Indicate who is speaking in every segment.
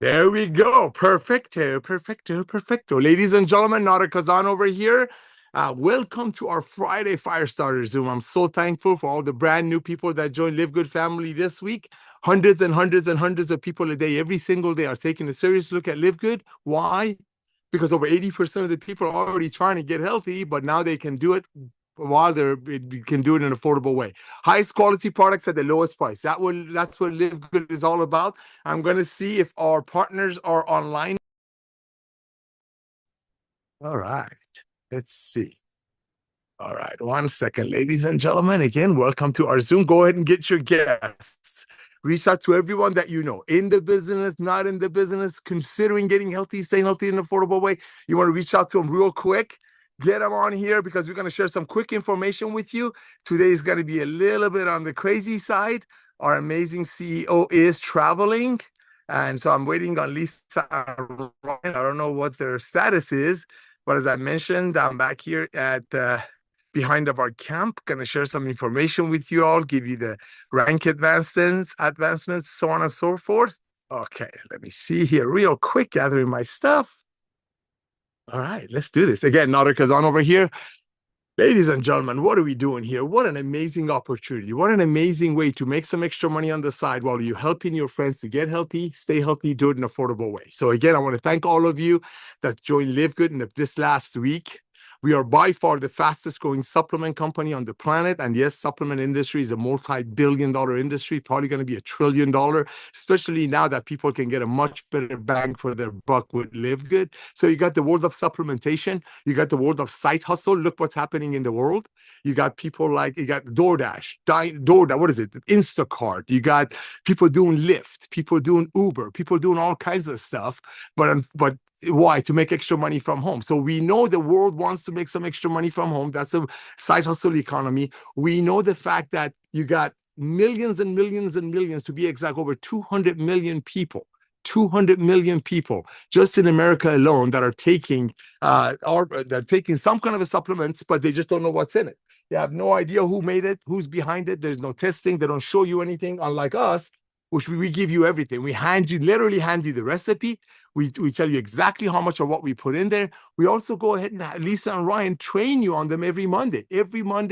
Speaker 1: There we go. Perfecto, perfecto, perfecto. Ladies and gentlemen, Nada Kazan over here. Welcome to our Friday Firestarter Zoom. I'm so thankful for all the brand new people that joined Livegood family this week. Hundreds and hundreds and hundreds of people a day, every single day, are taking a serious look at Livegood. Why? Because over 80% of the people are already trying to get healthy, but now they can do it while can do it in an affordable way. Highest quality products at the lowest price. That's what Livegood is all about. I'm going to see if our partners are online. All right. Let's see. All right. 1 second, ladies and gentlemen. Again, welcome to our Zoom. Go ahead and get your guests. Reach out to everyone that you know, in the business, not in the business, considering getting healthy, staying healthy in an affordable way. You want to reach out to them real quick. Get them on here because we're going to share some quick information with you. Today is going to be a little bit on the crazy side. Our amazing CEO is traveling. And so I'm waiting on Lisa and Ryan. I don't know what their status is, but as I mentioned, I'm back here at behind of our camp, going to share some information with you all, give you the rank advancements, so on and so forth. Okay, let me see here real quick, gathering my stuff. All right, let's do this. Again, Nader Kazan over here. Ladies and gentlemen, what are we doing here? What an amazing opportunity. What an amazing way to make some extra money on the side while you're helping your friends to get healthy, stay healthy, do it in an affordable way. So again, I want to thank all of you that joined Livegood in this last week. We are by far the fastest growing supplement company on the planet. And yes, supplement industry is a multi-billion-dollar industry, probably going to be $1 trillion, especially now that people can get a much better bang for their buck with Livegood. So you got the world of supplementation. You got the world of side hustle. Look what's happening in the world. You got people like, you got DoorDash, what is it? Instacart. You got people doing Lyft, people doing Uber, people doing all kinds of stuff. But why? To make extra money from home. So we know the world wants to make some extra money from home. That's a side hustle economy. We know the fact that you got millions and millions and millions, to be exact, over 200 million people. 200 million people just in America alone that are taking they're taking some kind of a supplements, but they just don't know what's in it. They have no idea who made it, who's behind it. There's no testing. They don't show you anything, unlike us, which we give you everything. We literally hand you the recipe. We tell you exactly how much of what we put in there. We also go ahead and Lisa and Ryan train you on them every Monday,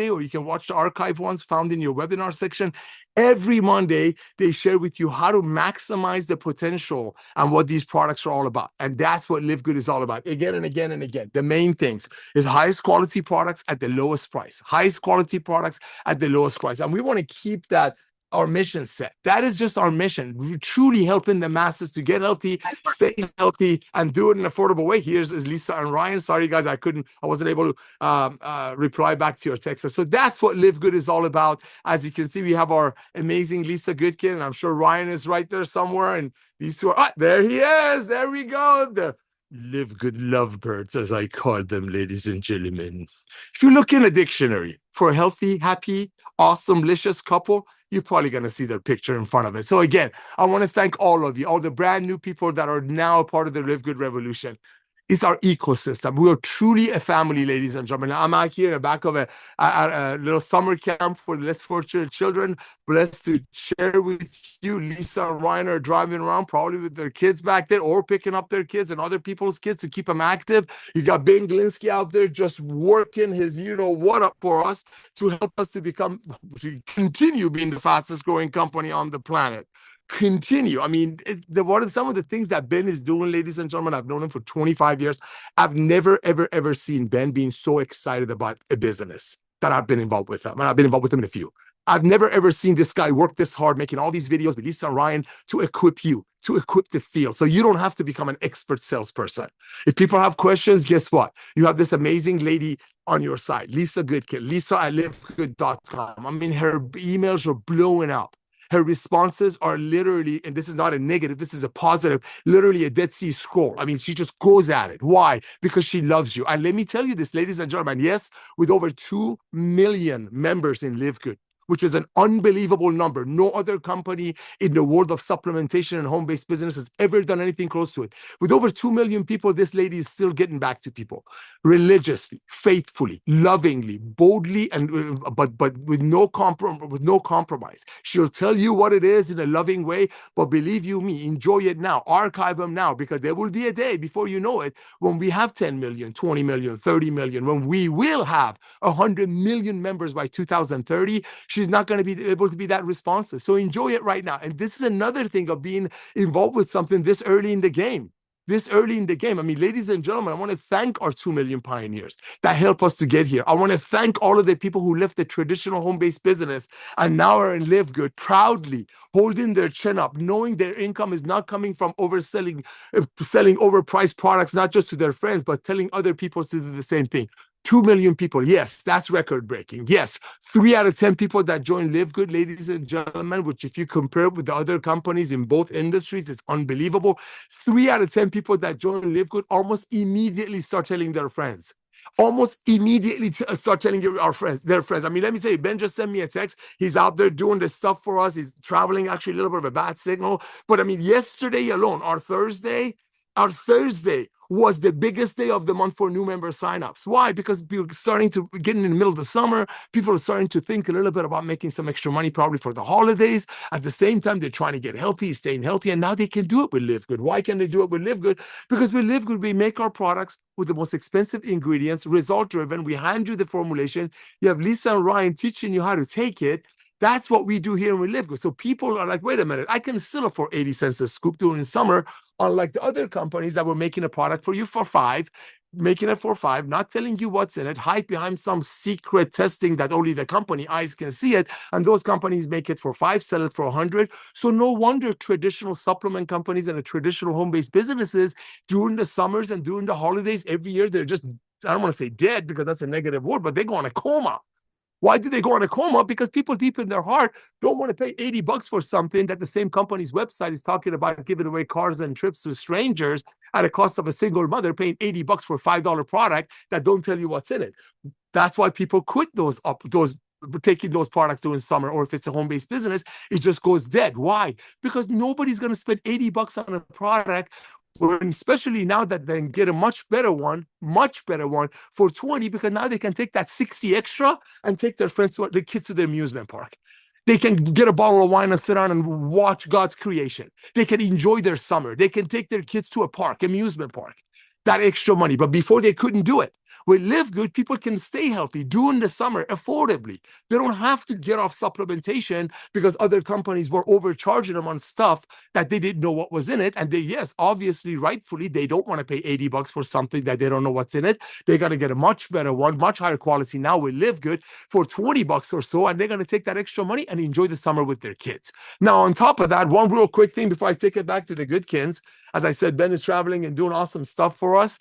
Speaker 1: or you can watch the archive ones found in your webinar section. Every Monday, they share with you how to maximize the potential and what these products are all about. And that's what Livegood is all about. Again and again and again. The main things is highest quality products at the lowest price. Highest quality products at the lowest price. And we want to keep that our mission set. That is just our mission. We're truly helping the masses to get healthy, stay healthy, and do it in an affordable way. Here's Lisa and Ryan. Sorry, guys, I wasn't able to reply back to your text. So that's what Livegood is all about. As you can see, we have our amazing Lisa Goodkin, and I'm sure Ryan is right there somewhere. And these two are, there he is. There we go. The Livegood lovebirds, as I call them, ladies and gentlemen. If you look in a dictionary for a healthy, happy, awesome, licious couple, you're probably going to see their picture in front of it. So again, I want to thank all of you, all the brand new people that are now a part of the Livegood revolution. It's our ecosystem. We are truly a family, ladies and gentlemen. I'm out here in the back of a little summer camp for less fortunate children. Blessed to share with you. Lisa and Ryan are driving around, probably with their kids back there, or picking up their kids and other people's kids to keep them active. You got Ben Glinsky out there just working his what up for us to help us to continue being the fastest growing company on the planet. Continue. I mean, what are some of the things that Ben is doing, ladies and gentlemen? I've known him for 25 years. I've never, ever, ever seen Ben being so excited about a business that I've been involved with him. And I've been involved with him in a few. I've never, ever seen this guy work this hard, making all these videos with Lisa and Ryan to equip you, to equip the field. So you don't have to become an expert salesperson. If people have questions, guess what? You have this amazing lady on your side, Lisa Goodkin, Lisa at livegood.com. I mean, her emails are blowing up. Her responses are literally, and this is not a negative, this is a positive, literally a Dead Sea Scroll. I mean, she just goes at it. Why? Because she loves you. And let me tell you this, ladies and gentlemen, yes, with over 2 million members in Livegood, which is an unbelievable number. No other company in the world of supplementation and home-based business has ever done anything close to it. With over 2 million people, this lady is still getting back to people religiously, faithfully, lovingly, boldly, and but with no compromise. She'll tell you what it is in a loving way, but believe you me, enjoy it now. Archive them now, because there will be a day before you know it when we have 10 million, 20 million, 30 million, when we will have 100 million members by 2030. She's not going to be able to be that responsive. So enjoy it right now. And this is another thing of being involved with something this early in the game. This early in the game. I mean, ladies and gentlemen, I want to thank our 2 million pioneers that help us to get here. I want to thank all of the people who left the traditional home-based business and now are in Livegood, proudly holding their chin up, knowing their income is not coming from selling overpriced products, not just to their friends, but telling other people to do the same thing. 2 million people. Yes, that's record breaking. Yes, 3 out of 10 people that join Livegood, ladies and gentlemen, which if you compare with the other companies in both industries, it's unbelievable. 3 out of 10 people that join Livegood almost immediately start telling their friends. Almost immediately start telling their friends. I mean, let me tell you, Ben just sent me a text. He's out there doing this stuff for us. He's traveling, actually a little bit of a bad signal. But I mean, yesterday alone, our Thursday was the biggest day of the month for new member signups. Why? Because we're starting to get in the middle of the summer. People are starting to think a little bit about making some extra money, probably for the holidays. At the same time, they're trying to get healthy, staying healthy, and now they can do it with Livegood. Why can they do it with Livegood? Because with Livegood, we make our products with the most expensive ingredients, result-driven. We hand you the formulation. You have Lisa and Ryan teaching you how to take it. That's what we do here with Livegood. So people are like, wait a minute, I can still afford 80 cents a scoop during summer, unlike the other companies that were making a product for you for $5, making it for $5, not telling you what's in it, hide behind some secret testing that only the company eyes can see it. And those companies make it for $5, sell it for $100. So no wonder traditional supplement companies and the traditional home-based businesses during the summers and during the holidays every year, they're just, I don't want to say dead because that's a negative word, but they go on a coma. Why do they go on a coma? Because people deep in their heart don't want to pay $80 for something that the same company's website is talking about giving away cars and trips to strangers at a cost of a single mother paying $80 for a $5 product that don't tell you what's in it. That's why people quit taking those products during summer, or if it's a home-based business, it just goes dead. Why? Because nobody's going to spend $80 on a product, especially now that they can get a much better one for 20, because now they can take that 60 extra and take their kids to the amusement park. They can get a bottle of wine and sit down and watch God's creation. They can enjoy their summer. They can take their kids to a park, amusement park. That extra money. But before, they couldn't do it. With Livegood, people can stay healthy during the summer affordably. They don't have to get off supplementation because other companies were overcharging them on stuff that they didn't know what was in it. And they, yes, obviously, rightfully, they don't want to pay $80 for something that they don't know what's in it. They're going to get a much better one, much higher quality now with Livegood for $20 or so. And they're going to take that extra money and enjoy the summer with their kids. Now, on top of that, one real quick thing before I take it back to the Goodkins. As I said, Ben is traveling and doing awesome stuff for us.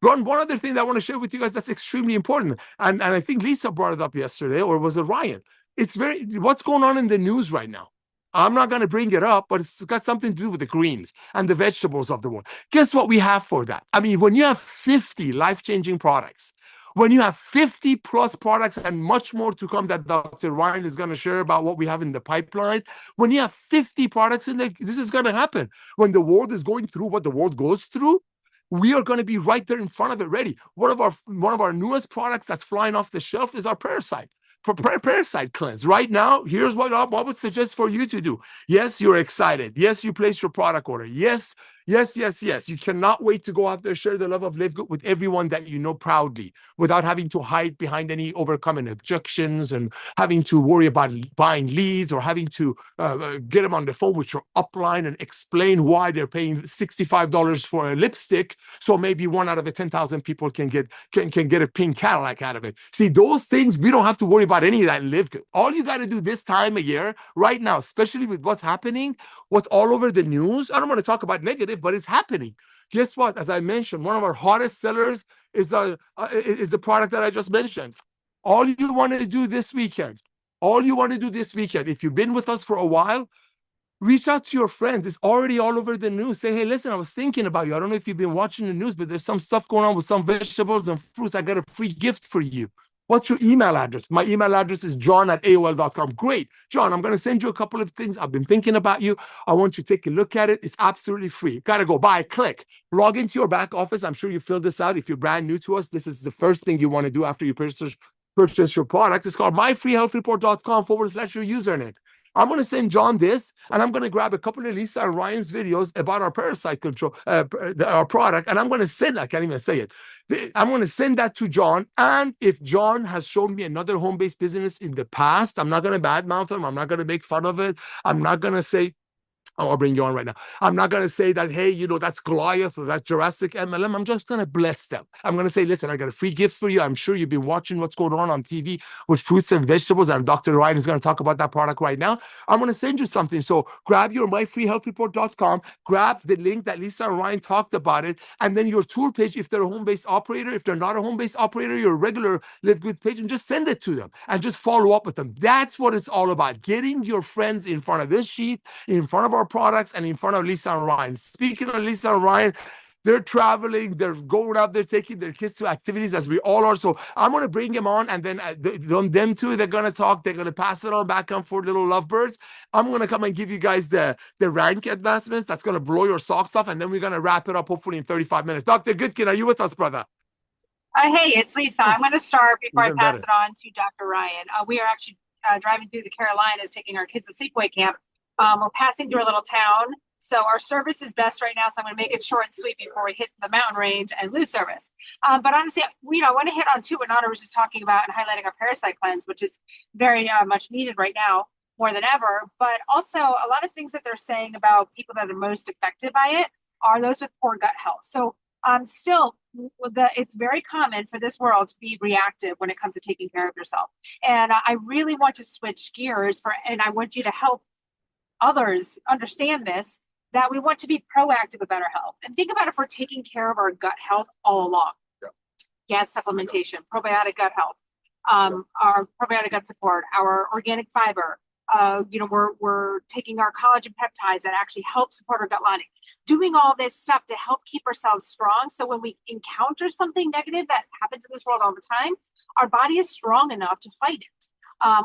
Speaker 1: One other thing that I want to share with you guys that's extremely important, and I think Lisa brought it up yesterday, or was it Ryan? It's what's going on in the news right now. I'm not going to bring it up, but it's got something to do with the greens and the vegetables of the world. Guess what we have for that? I mean, when you have 50 life-changing products, when you have 50 plus products and much more to come that Dr. Ryan is going to share about what we have in the pipeline, when you have 50 products in there, this is going to happen. When the world is going through what the world goes through, we are going to be right there in front of it ready. One of our newest products that's flying off the shelf is our parasite cleanse. Right now, here's what I would suggest for you to do. Yes, you're excited. Yes, you placed your product order. Yes. You cannot wait to go out there, share the love of Livegood with everyone that you know proudly, without having to hide behind any overcoming objections and having to worry about buying leads or having to get them on the phone with your upline and explain why they're paying $65 for a lipstick. So maybe 1 out of the 10,000 people can get a pink Cadillac out of it. See, those things, we don't have to worry about any of that in Livegood. All you got to do this time of year, right now, especially with what's happening, what's all over the news. I don't want to talk about negative, but it's happening. Guess what? As I mentioned, one of our hottest sellers is the product that I just mentioned. All you want to do this weekend, if you've been with us for a while, reach out to your friends. It's already all over the news. Say, hey, listen, I was thinking about you. I don't know if you've been watching the news, but there's some stuff going on with some vegetables and fruits. I got a free gift for you. What's your email address? My email address is john@aol.com. Great. John, I'm going to send you a couple of things. I've been thinking about you. I want you to take a look at it. It's absolutely free. Got to go buy, click, log into your back office. I'm sure you filled this out. If you're brand new to us, this is the first thing you want to do after you purchase your products. It's called myfreehealthreport.com/your username. I'm going to send John this, and I'm going to grab a couple of Lisa and Ryan's videos about our parasite control, our product, and I'm going to send, I can't even say it. I'm going to send that to John. And if John has shown me another home-based business in the past, I'm not going to badmouth him. I'm not going to make fun of it. I'm not going to say, oh, I'll bring you on right now. I'm not going to say that, hey, that's Goliath or that's Jurassic MLM. I'm just going to bless them. I'm going to say, listen, I got a free gift for you. I'm sure you've been watching what's going on TV with fruits and vegetables. And Dr. Ryan is going to talk about that product right now. I'm going to send you something. So grab your myfreehealthreport.com, grab the link that Lisa and Ryan talked about it, and then your tour page, if they're a home-based operator, if they're not a home-based operator, your regular Livegood page, and just send it to them and just follow up with them. That's what it's all about. Getting your friends in front of this sheet, in front of our products, and in front of Lisa and Ryan. Speaking of Lisa and Ryan, they're traveling, they're going out there taking their kids to activities, as we all are. So I'm going to bring them on, and then them two, they're going to talk. They're going to pass it on back and forth, little lovebirds. I'm going to come and give you guys the rank advancements that's going to blow your socks off, and then we're going to wrap it up hopefully in 35 minutes. Dr. Goodkin, are you with us, brother?
Speaker 2: Hey, it's Lisa. I'm going to start before
Speaker 1: Even
Speaker 2: I pass
Speaker 1: better.
Speaker 2: it on to Dr. Ryan. We are actually driving through the Carolinas, taking our kids to sleepaway camp. We're passing through a little town, so our service is best right now. So I'm going to make it short and sweet before we hit the mountain range and lose service. But honestly, I want to hit on two what Nana was just talking about and highlighting our parasite cleanse, which is very much needed right now, more than ever. But also, a lot of things that they're saying about people that are most affected by it are those with poor gut health. So still, it's very common for this world to be reactive when it comes to taking care of yourself. And I really want to switch gears and I want you to help others understand this, that we want to be proactive about our health. And think about if we're taking care of our gut health all along. Yeah. Gas supplementation, probiotic gut health, our probiotic gut support, our organic fiber. We're taking our collagen peptides that actually help support our gut lining, doing all this stuff to help keep ourselves strong. So when we encounter something negative that happens in this world all the time, our body is strong enough to fight it.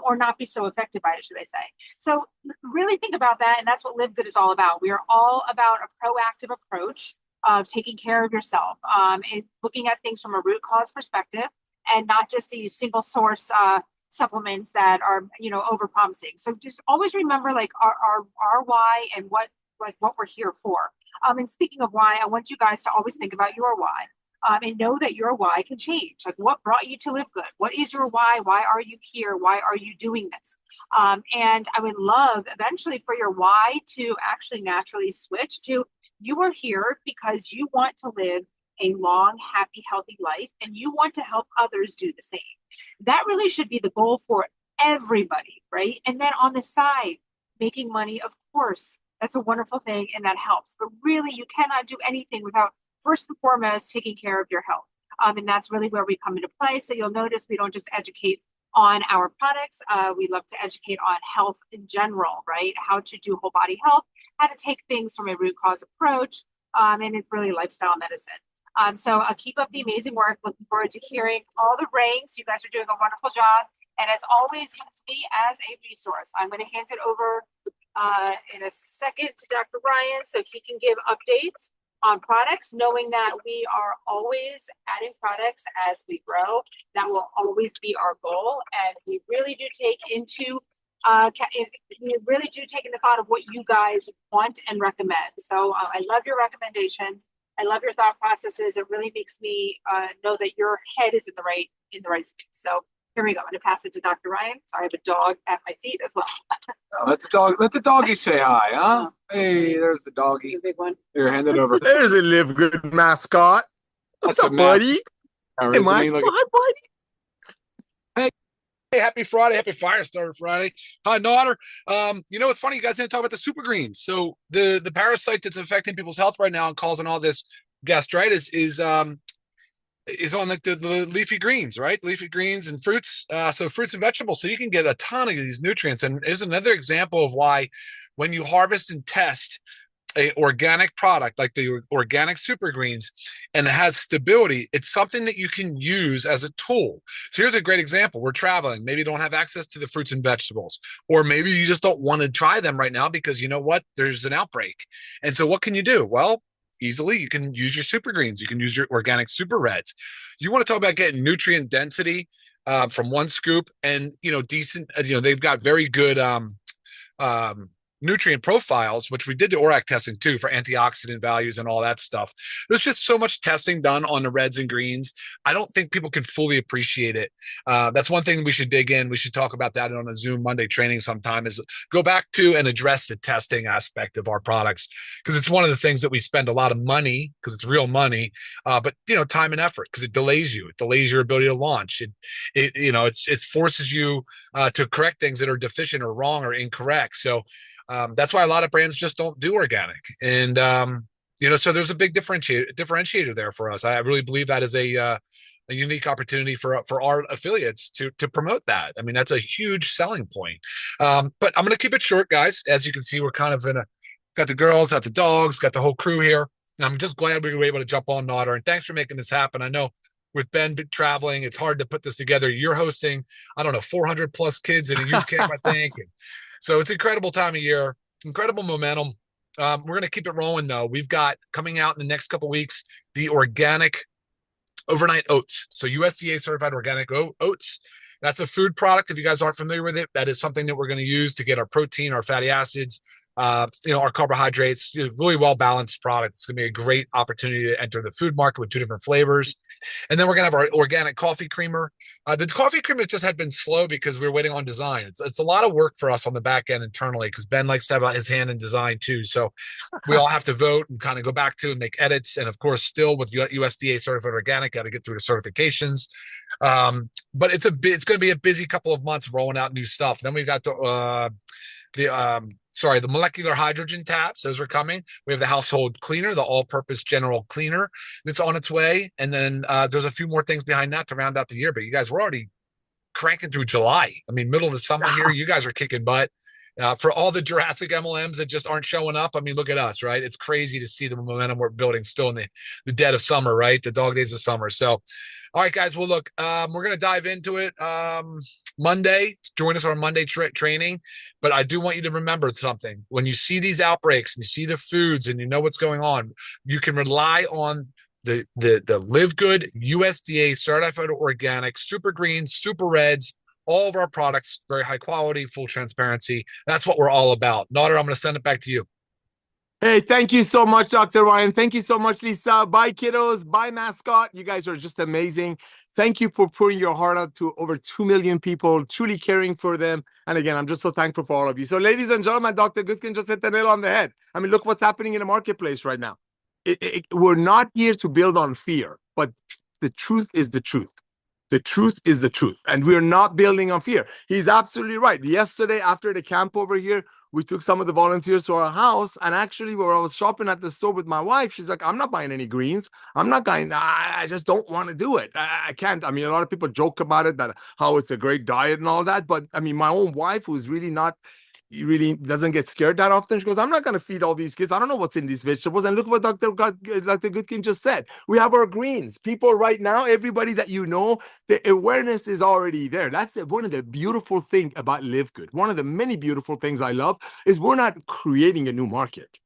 Speaker 2: Or not be so affected by it, should I say. So really think about that, and that's what Livegood is all about. We are all about a proactive approach of taking care of yourself, and looking at things from a root cause perspective, and not just these single source supplements that are, over promising. So just always remember our why and what we're here for. And speaking of why, I want you guys to always think about your why. And know that your why can change. Like, what brought you to Livegood? What is your why? Why are you here? Why are you doing this? And I would love eventually for your why to actually naturally switch to, you are here because you want to live a long, happy, healthy life, and you want to help others do the same. That really should be the goal for everybody, right? And then on the side, making money, of course, that's a wonderful thing, and that helps. But really, you cannot do anything without first and foremost taking care of your health. And that's really where we come into play. So you'll notice we don't just educate on our products. We love to educate on health in general, right? How to do whole body health, how to take things from a root cause approach, and it's really lifestyle medicine. So keep up the amazing work. Looking forward to hearing all the ranks. You guys are doing a wonderful job. And as always, use me as a resource. I'm going to hand it over in a second to Dr. Ryan so he can give updates on products, knowing that we are always adding products as we grow. That will always be our goal. And we really do take into the thought of what you guys want and recommend. So I love your recommendation. I love your thought processes. It really makes me know that your head is in the right space. So here we go. I'm going to pass it to Dr. Ryan. Sorry, I have a dog at my feet as well.
Speaker 3: Let the doggy say hi, huh? Hey, there's the doggy.
Speaker 2: The big one.
Speaker 3: Here, hand it over.
Speaker 1: There's a Livegood mascot. What's up, buddy? Hey, mascot, buddy.
Speaker 3: Hey, happy Friday, happy Firestarter Friday. Hi, Nodder. It's funny, you guys didn't talk about the super greens. So the parasite that's affecting people's health right now and causing all this gastritis is on like the leafy greens, right? Leafy greens and fruits. So fruits and vegetables. So you can get a ton of these nutrients. And there's another example of why when you harvest and test a organic product like the organic super greens and it has stability, it's something that you can use as a tool. So here's a great example. We're traveling, maybe you don't have access to the fruits and vegetables, or maybe you just don't want to try them right now because you know what, there's an outbreak. And so what can you do? Well, easily you can use your super greens, you can use your organic super reds. You want to talk about getting nutrient density from one scoop, and decent, they've got very good um, nutrient profiles, which we did the ORAC testing too for antioxidant values and all that stuff. There's just so much testing done on the reds and greens. I don't think people can fully appreciate it. That's one thing we should dig in. We should talk about that on a Zoom Monday training sometime, is go back to and address the testing aspect of our products, because it's one of the things that we spend a lot of money, because it's real money, but time and effort, because it delays you. It delays your ability to launch. It forces you to correct things that are deficient or wrong or incorrect. So that's why a lot of brands just don't do organic. And, so there's a big differentiator there for us. I really believe that is a unique opportunity for our affiliates to promote that. I mean, that's a huge selling point. But I'm going to keep it short, guys. As you can see, we're kind of got the girls, got the dogs, got the whole crew here. And I'm just glad we were able to jump on, Nodder. And thanks for making this happen. I know with Ben traveling, it's hard to put this together. You're hosting, I don't know, 400 plus kids in a youth camp, I think. So it's an incredible time of year, incredible momentum. We're going to keep it rolling, though. We've got coming out in the next couple of weeks the organic overnight oats. So USDA certified organic oats. That's a food product. If you guys aren't familiar with it, that is something that we're going to use to get our protein, our fatty acids, our carbohydrates. Really well balanced product. It's going to be a great opportunity to enter the food market with 2 different flavors. And then we're going to have our organic coffee creamer. The coffee creamer just had been slow because we were waiting on design. It's a lot of work for us on the back end internally, because Ben likes to have his hand in design too. So we all have to vote and kind of go back to and make edits. And of course, still with USDA certified organic, got to get through the certifications. But it's going to be a busy couple of months rolling out new stuff. Then we've got the molecular hydrogen tabs. Those are coming. We have the household cleaner, the all-purpose general cleaner that's on its way. And then there's a few more things behind that to round out the year. But you guys, we're already cranking through July. I mean, middle of the summer here, you guys are kicking butt. For all the Jurassic MLMs that just aren't showing up, I mean, look at us, right? It's crazy to see the momentum we're building still in the dead of summer, right? The dog days of summer. So, all right, guys. Well, look, we're going to dive into it Monday. Join us on our Monday training. But I do want you to remember something. When you see these outbreaks and you see the foods and you know what's going on, you can rely on the Livegood USDA certified organic, super greens, super reds. All of our products, very high quality, full transparency. That's what we're all about. Nodder, I'm going to send it back to you.
Speaker 1: Hey, thank you so much, Dr. Ryan. Thank you so much, Lisa. Bye, kiddos. Bye, mascot. You guys are just amazing. Thank you for pouring your heart out to over 2 million people, truly caring for them. And again, I'm just so thankful for all of you. So, ladies and gentlemen, Dr. Goodkin just hit the nail on the head. I mean, look what's happening in the marketplace right now. We're not here to build on fear, but the truth is the truth. The truth is the truth. And we're not building on fear. He's absolutely right. Yesterday, after the camp over here, we took some of the volunteers to our house. And actually, where I was shopping at the store with my wife, she's like, I'm not buying any greens. I'm not going, I just don't want to do it. I can't. I mean, a lot of people joke about it, that how it's a great diet and all that. But I mean, my own wife, who's really not, really doesn't get scared that often. She goes, I'm not going to feed all these kids. I don't know what's in these vegetables. And look what Dr. Goodkin just said. We have our greens. People right now, everybody that you know, the awareness is already there. That's one of the beautiful things about Livegood. One of the many beautiful things I love is we're not creating a new market.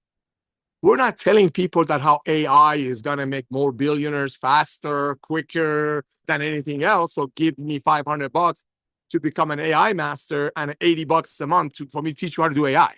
Speaker 1: We're not telling people that how AI is going to make more billionaires faster, quicker than anything else. So give me $500 to become an AI master and $80 a month for me to teach you how to do AI.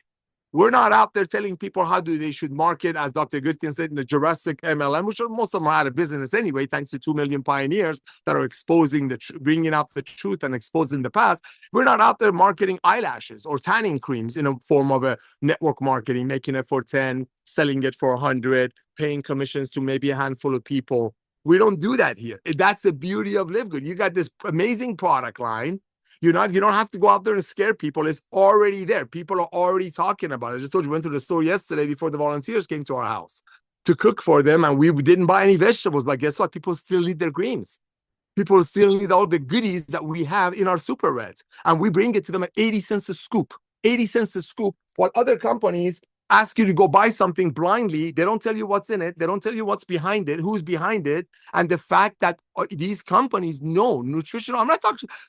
Speaker 1: We're not out there telling people how they should market, as Dr. Goodkin said, in the Jurassic MLM, which most of them are out of business anyway, thanks to 2 million pioneers that are exposing bringing up the truth and exposing the past. We're not out there marketing eyelashes or tanning creams in a form of a network marketing, making it for 10, selling it for 100, paying commissions to maybe a handful of people. We don't do that here. That's the beauty of Livegood. You got this amazing product line. You don't have to go out there and scare people. It's already there. People are already talking about it. I just told you, we went to the store yesterday before the volunteers came to our house to cook for them, and we didn't buy any vegetables. But guess what? People still need their greens. People still need all the goodies that we have in our super reds, and we bring it to them at 80 cents a scoop. 80 cents a scoop, while other companies ask you to go buy something blindly. They don't tell you what's in it. They don't tell you what's behind it, who's behind it. And the fact that these companies know nutritional, I'm not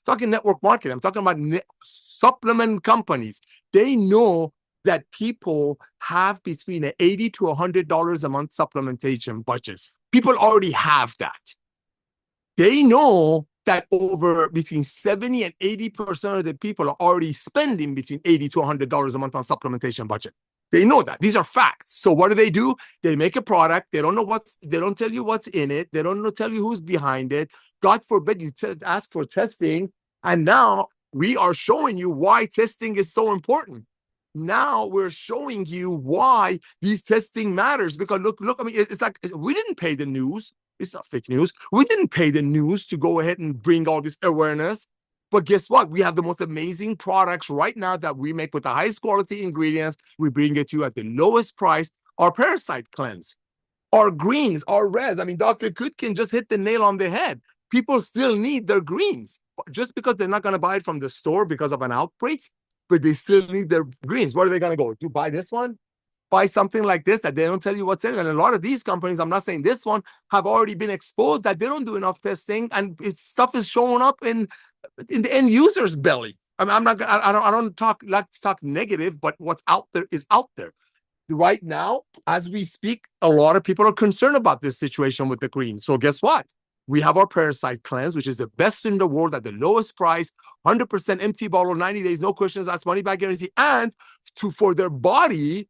Speaker 1: talking network marketing. I'm talking about supplement companies. They know that people have between an $80 to $100 a month supplementation budget. People already have that. They know that over between 70 and 80% of the people are already spending between $80 to $100 a month on supplementation budget. They know that. These are facts. So what do? They make a product. They don't tell you what's in it. They don't tell you who's behind it. God forbid you ask for testing. And now we are showing you why testing is so important. Now we're showing you why these testing matters. Because look, I mean, it's like we didn't pay the news. It's not fake news. We didn't pay the news to go ahead and bring all this awareness. But guess what? We have the most amazing products right now that we make with the highest quality ingredients. We bring it to you at the lowest price. Our parasite cleanse, our greens, our reds. I mean, Dr. Kutkin just hit the nail on the head. People still need their greens. Just because they're not going to buy it from the store because of an outbreak, but they still need their greens. Where are they going to go? To buy this one? Buy something like this that they don't tell you what's in it. And a lot of these companies, I'm not saying this one, have already been exposed that they don't do enough testing, and stuff is showing up in the end user's belly. I mean, I don't talk negative, but what's out there is out there. Right now, as we speak, a lot of people are concerned about this situation with the green. So guess what? We have our parasite cleanse, which is the best in the world at the lowest price, 100% empty bottle, 90 days, no questions asked, money back guarantee, and for their body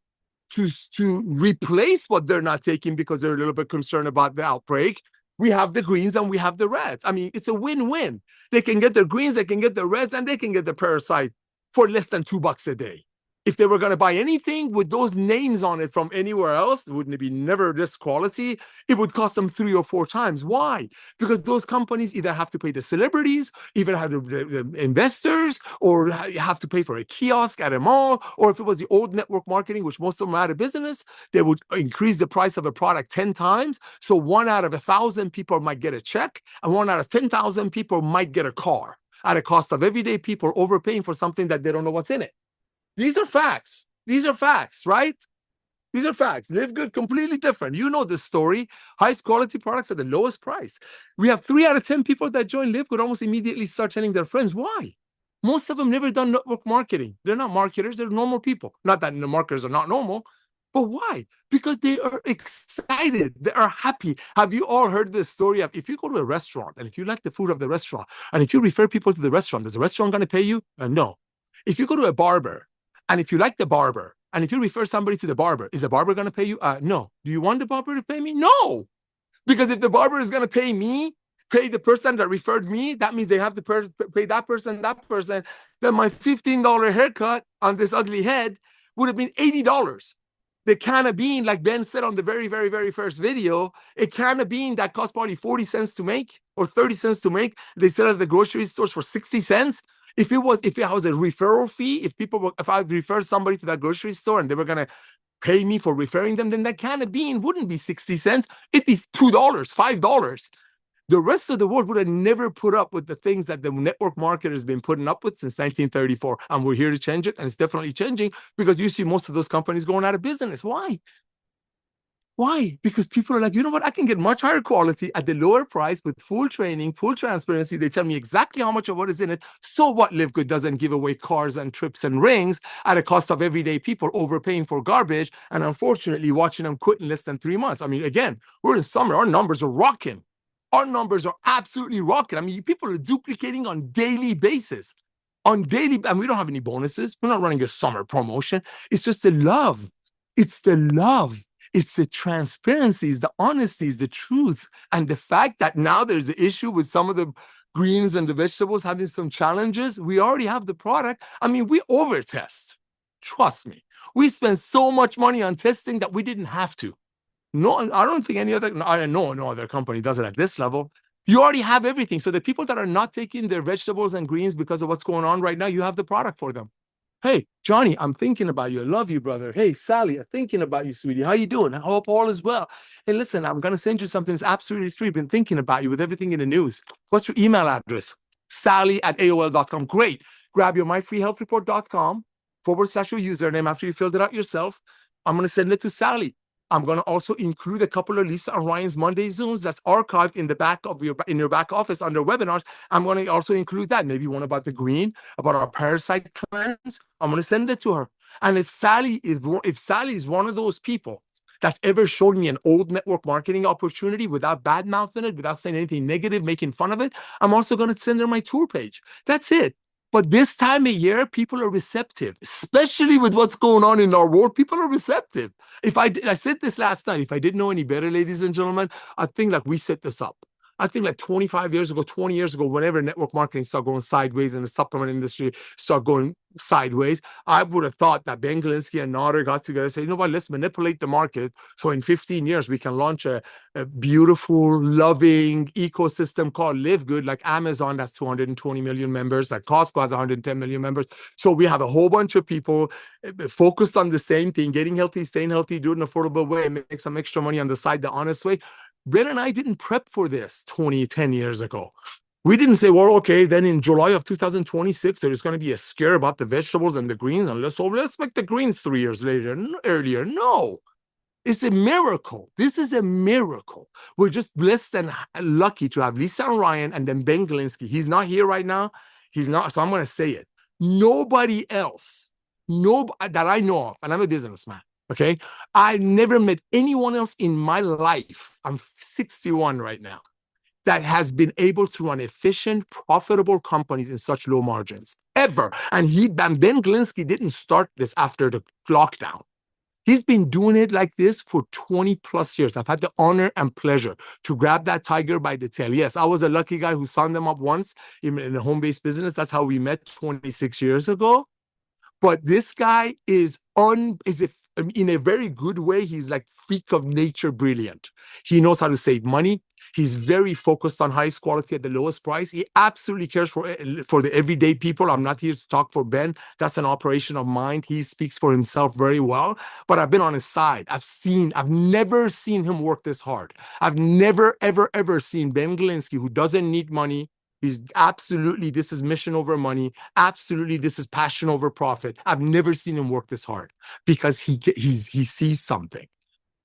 Speaker 1: to replace what they're not taking because they're a little bit concerned about the outbreak. We have the greens and we have the reds. I mean, it's a win-win. They can get their greens, they can get the reds, and they can get the parasite for less than $2 a day. If they were going to buy anything with those names on it from anywhere else, wouldn't it be never this quality? It would cost them 3 or 4 times. Why? Because those companies either have to pay the celebrities, even have the investors, or have to pay for a kiosk at a mall. Or if it was the old network marketing, which most of them are out of business, they would increase the price of a product 10 times. So 1 out of 1,000 people might get a check, and 1 out of 10,000 people might get a car at a cost of everyday people overpaying for something that they don't know what's in it. These are facts. These are facts, right? These are facts. Livegood, completely different. You know this story. Highest quality products at the lowest price. We have 3 out of 10 people that join Livegood almost immediately start telling their friends. Why? Most of them never done network marketing. They're not marketers. They're normal people. Not that the marketers are not normal, but why? Because they are excited. They are happy. Have you all heard this story of if you go to a restaurant and if you like the food of the restaurant and if you refer people to the restaurant, is the restaurant going to pay you? No. If you go to a barber, and if you like the barber, and if you refer somebody to the barber, is the barber going to pay you? No. Do you want the barber to pay me? No. Because if the barber is going to pay me, pay the person that referred me, that means they have to pay that person, then my $15 haircut on this ugly head would have been $80. The can of bean, like Ben said on the very, very, very first video, a can of bean that costs probably 40 cents to make or 30 cents to make, they sell at the grocery stores for 60 cents. If it was a referral fee, if I referred somebody to that grocery store and they were going to pay me for referring them, then that can of bean wouldn't be 60 cents. It'd be $2, $5. The rest of the world would have never put up with the things that the network market has been putting up with since 1934. And we're here to change it. And it's definitely changing because you see most of those companies going out of business. Why? Why? Because people are like, you know what? I can get much higher quality at the lower price with full training, full transparency. They tell me exactly how much of what is in it. So what? Livegood doesn't give away cars and trips and rings at a cost of everyday people overpaying for garbage and unfortunately watching them quit in less than 3 months. I mean, again, we're in summer. Our numbers are rocking. Our numbers are absolutely rocking. I mean, people are duplicating on daily basis. And we don't have any bonuses. We're not running a summer promotion. It's just the love. It's the love. It's the transparency, it's the honesty, it's the truth. And the fact that now there's an issue with some of the greens and the vegetables having some challenges, we already have the product. I mean, we over-test. Trust me. We spend so much money on testing that we didn't have to. No, I don't think I know no other company does it at this level. You already have everything. So the people that are not taking their vegetables and greens because of what's going on right now, you have the product for them. Hey, Johnny, I'm thinking about you. I love you, brother. Hey, Sally, I'm thinking about you, sweetie. How you doing? I hope all is well. Hey, listen, I'm going to send you something that's absolutely free. Been thinking about you with everything in the news. What's your email address? Sally@AOL.com. Great. Grab your myfreehealthreport.com /your username after you filled it out yourself. I'm going to send it to Sally. I'm going to also include a couple of Lisa and Ryan's Monday Zooms that's archived in the back of your back office under webinars. I'm going to also include that. Maybe one about the green, about our parasite cleanse. I'm going to send it to her. And if Sally is one of those people that's ever showed me an old network marketing opportunity without bad mouthing it, without saying anything negative, making fun of it, I'm also going to send her my tour page. That's it. But this time of year, people are receptive, especially with what's going on in our world. People are receptive. I said this last night, if I didn't know any better, ladies and gentlemen, I think like we set this up. I think like 25 years ago, 20 years ago, whenever network marketing started going sideways and the supplement industry started going sideways, I would have thought that Ben Galinsky and Nader got together and said, you know what, let's manipulate the market. So in 15 years, we can launch a beautiful, loving ecosystem called Livegood, like Amazon, that's 220 million members, like Costco has 110 million members. So we have a whole bunch of people focused on the same thing, getting healthy, staying healthy, do it in an affordable way, make some extra money on the side the honest way. Ben and I didn't prep for this 10 years ago. We didn't say, well, okay, then in July of 2026, there's going to be a scare about the vegetables and the greens, and let's make the greens 3 years earlier. No, it's a miracle. This is a miracle. We're just blessed and lucky to have Lisa and Ryan and then Ben Galinsky. He's not here right now. He's not, so I'm going to say it. Nobody else, that I know of, and I'm a businessman, okay? I never met anyone else in my life. I'm 61 right now, that has been able to run efficient, profitable companies in such low margins ever. And Ben Galinsky didn't start this after the lockdown. He's been doing it like this for 20 plus years. I've had the honor and pleasure to grab that tiger by the tail. Yes, I was a lucky guy who signed them up once in a home-based business. That's how we met 26 years ago. But this guy is in a very good way, he's like freak of nature brilliant. He knows how to save money. He's very focused on highest quality at the lowest price. He absolutely cares for the everyday people. I'm not here to talk for Ben. That's an operation of mine. He speaks for himself very well. But I've been on his side. I've never seen him work this hard. I've never, ever, ever seen Ben Galinsky, who doesn't need money. He's absolutely, this is mission over money. Absolutely, this is passion over profit. I've never seen him work this hard because he sees something.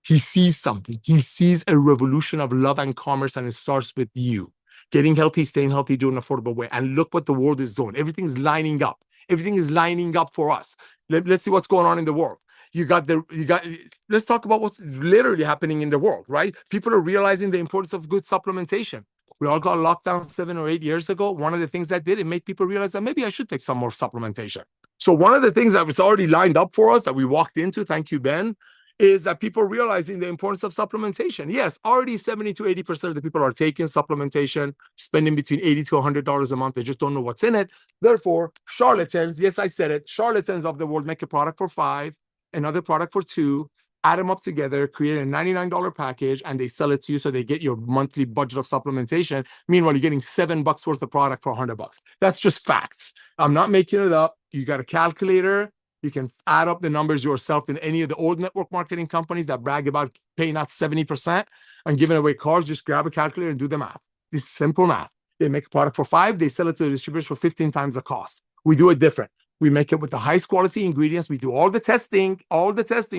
Speaker 1: He sees something. He sees a revolution of love and commerce, and it starts with you. Getting healthy, staying healthy, doing an affordable way. And look what the world is doing. Everything's lining up. Everything is lining up for us. Let's see what's going on in the world. Let's talk about what's literally happening in the world, right? People are realizing the importance of good supplementation. We all got locked down 7 or 8 years ago. One of the things that did, it made people realize that maybe I should take some more supplementation. So one of the things that was already lined up for us that we walked into, thank you, Ben, is that people are realizing the importance of supplementation. Yes, already 70 to 80% of the people are taking supplementation, spending between $80 to $100 a month. They just don't know what's in it. Therefore, charlatans, yes, I said it, charlatans of the world make a product for $5, another product for $2, add them up together, create a $99 package, and they sell it to you so they get your monthly budget of supplementation. Meanwhile, you're getting $7 worth of product for $100. That's just facts. I'm not making it up. You got a calculator. You can add up the numbers yourself in any of the old network marketing companies that brag about paying out 70% and giving away cars. Just grab a calculator and do the math. This is simple math. They make a product for $5. They sell it to the distributors for 15 times the cost. We do it different. We make it with the highest quality ingredients. We do all the testing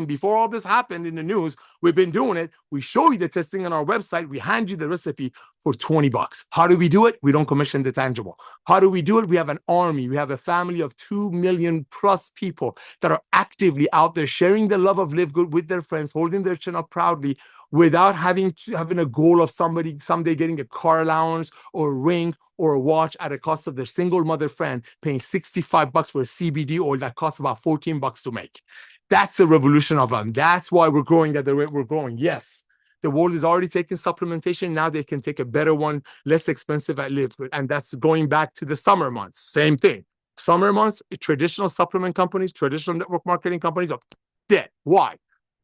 Speaker 1: before all this happened in the news. We've been doing it. We show you the testing on our website. We hand you the recipe for $20. How do we do it? We don't commission the tangible. How do we do it? We have an army. We have a family of 2 million plus people that are actively out there sharing the love of Live Good with their friends, holding their chin up proudly without having a goal of somebody someday getting a car allowance or a ring or a watch at a cost of their single mother friend paying $65 for a CBD oil that costs about $14 to make. That's a revolution of them. That's why we're growing at the rate we're growing. Yes, the world is already taking supplementation. Now they can take a better one, less expensive at Livegood. And that's going back to the summer months. Same thing. Summer months, traditional supplement companies, traditional network marketing companies are dead. Why?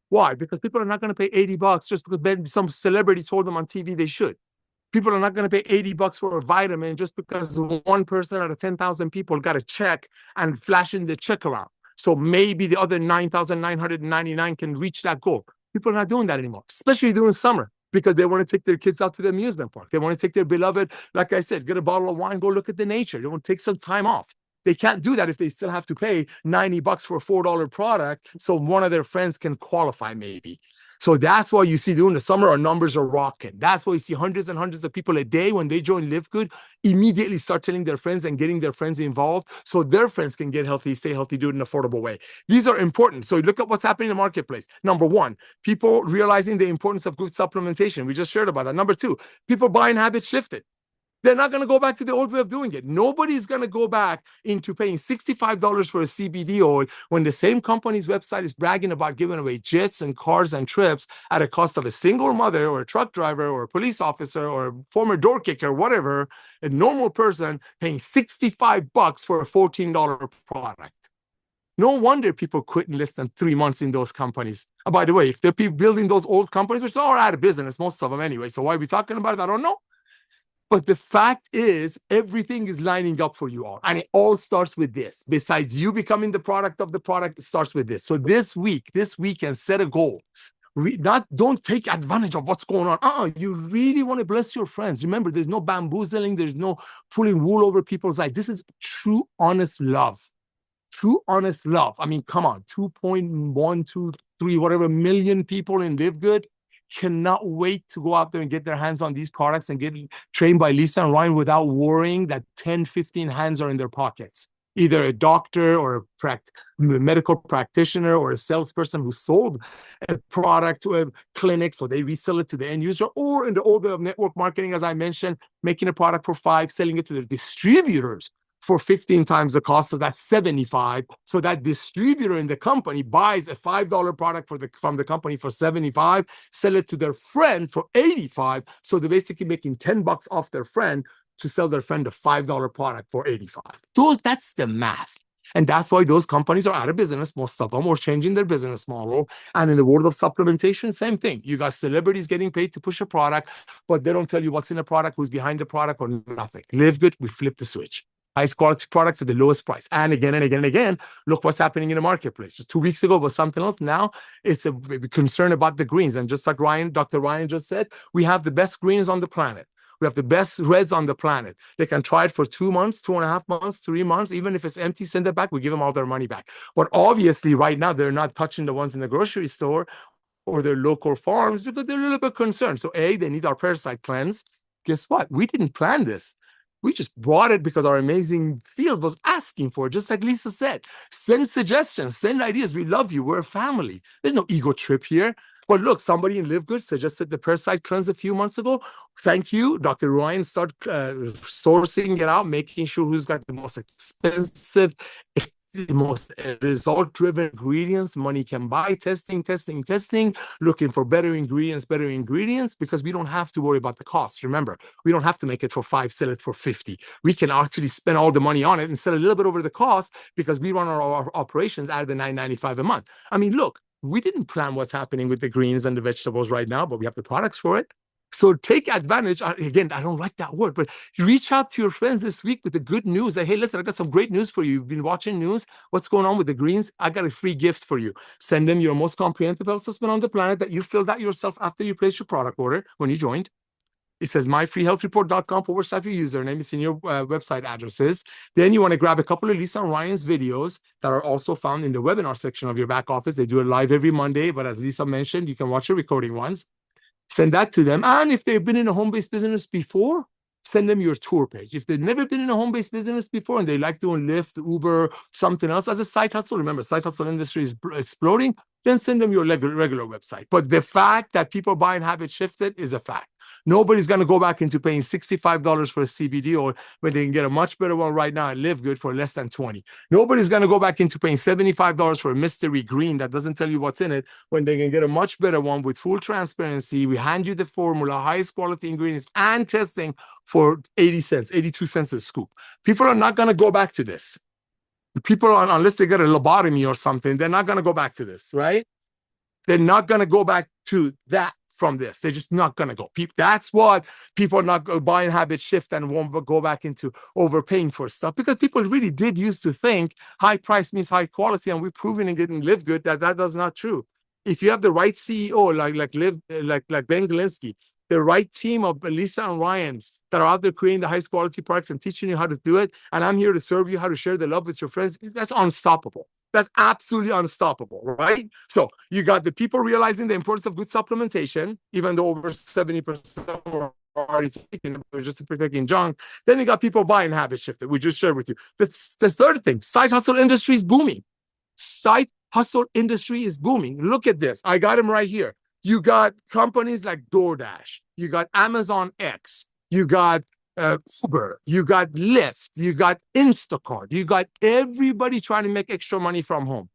Speaker 1: Why? Because people are not going to pay $80 just because some celebrity told them on TV they should. People are not going to pay $80 for a vitamin just because one person out of 10,000 people got a check and flashing the check around. So maybe the other 9,999 can reach that goal. People are not doing that anymore, especially during summer, because they want to take their kids out to the amusement park. They want to take their beloved, like I said, get a bottle of wine, go look at the nature. They want to take some time off. They can't do that if they still have to pay $90 for a $4 product so one of their friends can qualify maybe. So that's why you see during the summer, our numbers are rocking. That's why you see hundreds and hundreds of people a day when they join Livegood, immediately start telling their friends and getting their friends involved so their friends can get healthy, stay healthy, do it in an affordable way. These are important. So look at what's happening in the marketplace. Number one, people realizing the importance of good supplementation. We just shared about that. Number two, people buying habits shifted. They're not going to go back to the old way of doing it. Nobody's going to go back into paying $65 for a CBD oil when the same company's website is bragging about giving away jets and cars and trips at a cost of a single mother or a truck driver or a police officer or a former door kicker, whatever, a normal person paying $65 for a $14 product. No wonder people quit in less than 3 months in those companies. And by the way, if they're building those old companies, which are out of business, most of them anyway, so why are we talking about it? I don't know. But the fact is, everything is lining up for you all. And it all starts with this. Besides you becoming the product of the product, it starts with this. So this weekend, set a goal. Don't take advantage of what's going on. You really want to bless your friends. Remember, there's no bamboozling. There's no pulling wool over people's eyes. This is true, honest love. True, honest love. I mean, come on, 2.123 whatever million people in Livegood cannot wait to go out there and get their hands on these products and get trained by Lisa and Ryan without worrying that 10, 15 hands are in their pockets. Either a doctor or a medical practitioner or a salesperson who sold a product to a clinic, so they resell it to the end user, or in the old way of network marketing, as I mentioned, making a product for $5, selling it to the distributors for 15 times the cost, so that's 75. So that distributor in the company buys a $5 product from the company for 75, sell it to their friend for 85. So they're basically making $10 off their friend to sell their friend a $5 product for 85. That's the math. And that's why those companies are out of business, most of them, or changing their business model. And in the world of supplementation, same thing. You got celebrities getting paid to push a product, but they don't tell you what's in the product, who's behind the product, or nothing. Livegood, we flip the switch. Highest quality products at the lowest price. And again and again and again, look what's happening in the marketplace. Just 2 weeks ago was something else. Now it's a concern about the greens. And just like Dr. Ryan just said, we have the best greens on the planet. We have the best reds on the planet. They can try it for 2 months, 2.5 months, 3 months. Even if it's empty, send it back. We give them all their money back. But obviously right now, they're not touching the ones in the grocery store or their local farms because they're a little bit concerned. So A, they need our parasite cleanse. Guess what? We didn't plan this. We just brought it because our amazing field was asking for it, just like Lisa said. Send suggestions, send ideas. We love you. We're a family. There's no ego trip here. But look, somebody in Livegood suggested the parasite cleanse a few months ago. Thank you. Dr. Ryan started sourcing it out, making sure who's got the most expensive, the most result-driven ingredients money can buy, testing, looking for better ingredients, because we don't have to worry about the cost. Remember, we don't have to make it for 5, sell it for 50. We can actually spend all the money on it and sell a little bit over the cost because we run our operations out of the $9.95 a month. I mean, look, we didn't plan what's happening with the greens and the vegetables right now, but we have the products for it. So take advantage. Again, I don't like that word, but reach out to your friends this week with the good news. Hey, listen, I got some great news for you. You've been watching news. What's going on with the greens? I got a free gift for you. Send them your most comprehensive health assessment on the planet that you filled out yourself after you placed your product order when you joined. It says myfreehealthreport.com/your username. It's in your website addresses. Then you want to grab a couple of Lisa and Ryan's videos that are also found in the webinar section of your back office. They do it live every Monday, but as Lisa mentioned, you can watch the recording ones. Send that to them. And if they've been in a home-based business before, send them your tour page. If they've never been in a home-based business before and they like doing Lyft, Uber, something else as a side hustle, remember, side hustle industry is exploding, then send them your regular website. But the fact that people buying habit shifted is a fact. Nobody's going to go back into paying $65 for a CBD oil when they can get a much better one right now and Livegood for less than $20. Nobody's going to go back into paying $75 for a mystery green that doesn't tell you what's in it when they can get a much better one with full transparency. We hand you the formula, highest quality ingredients, and testing for 80 cents, 82 cents a scoop. People are not going to go back to this. People are, unless they get a lobotomy or something, they're not going to go back to this, right? They're not going to go back to that from this. They're just not going to go. That's what people are not buying habit shift and won't go back into overpaying for stuff, because people really did used to think high price means high quality, and we've proven it in Livegood that does not true. If you have the right CEO like Ben Galinsky, the right team of Lisa and Ryan, that are out there creating the highest quality products and teaching you how to do it. And I'm here to serve you how to share the love with your friends. That's unstoppable. That's absolutely unstoppable, right? So you got the people realizing the importance of good supplementation, even though over 70% are already taking it, they're just taking junk. Then you got people buying habit shifted. We just shared with you. That's the third thing. Side hustle industry is booming. Side hustle industry is booming. Look at this. I got them right here. You got companies like DoorDash. You got Amazon X. You got Uber, you got Lyft, you got Instacart, you got everybody trying to make extra money from home.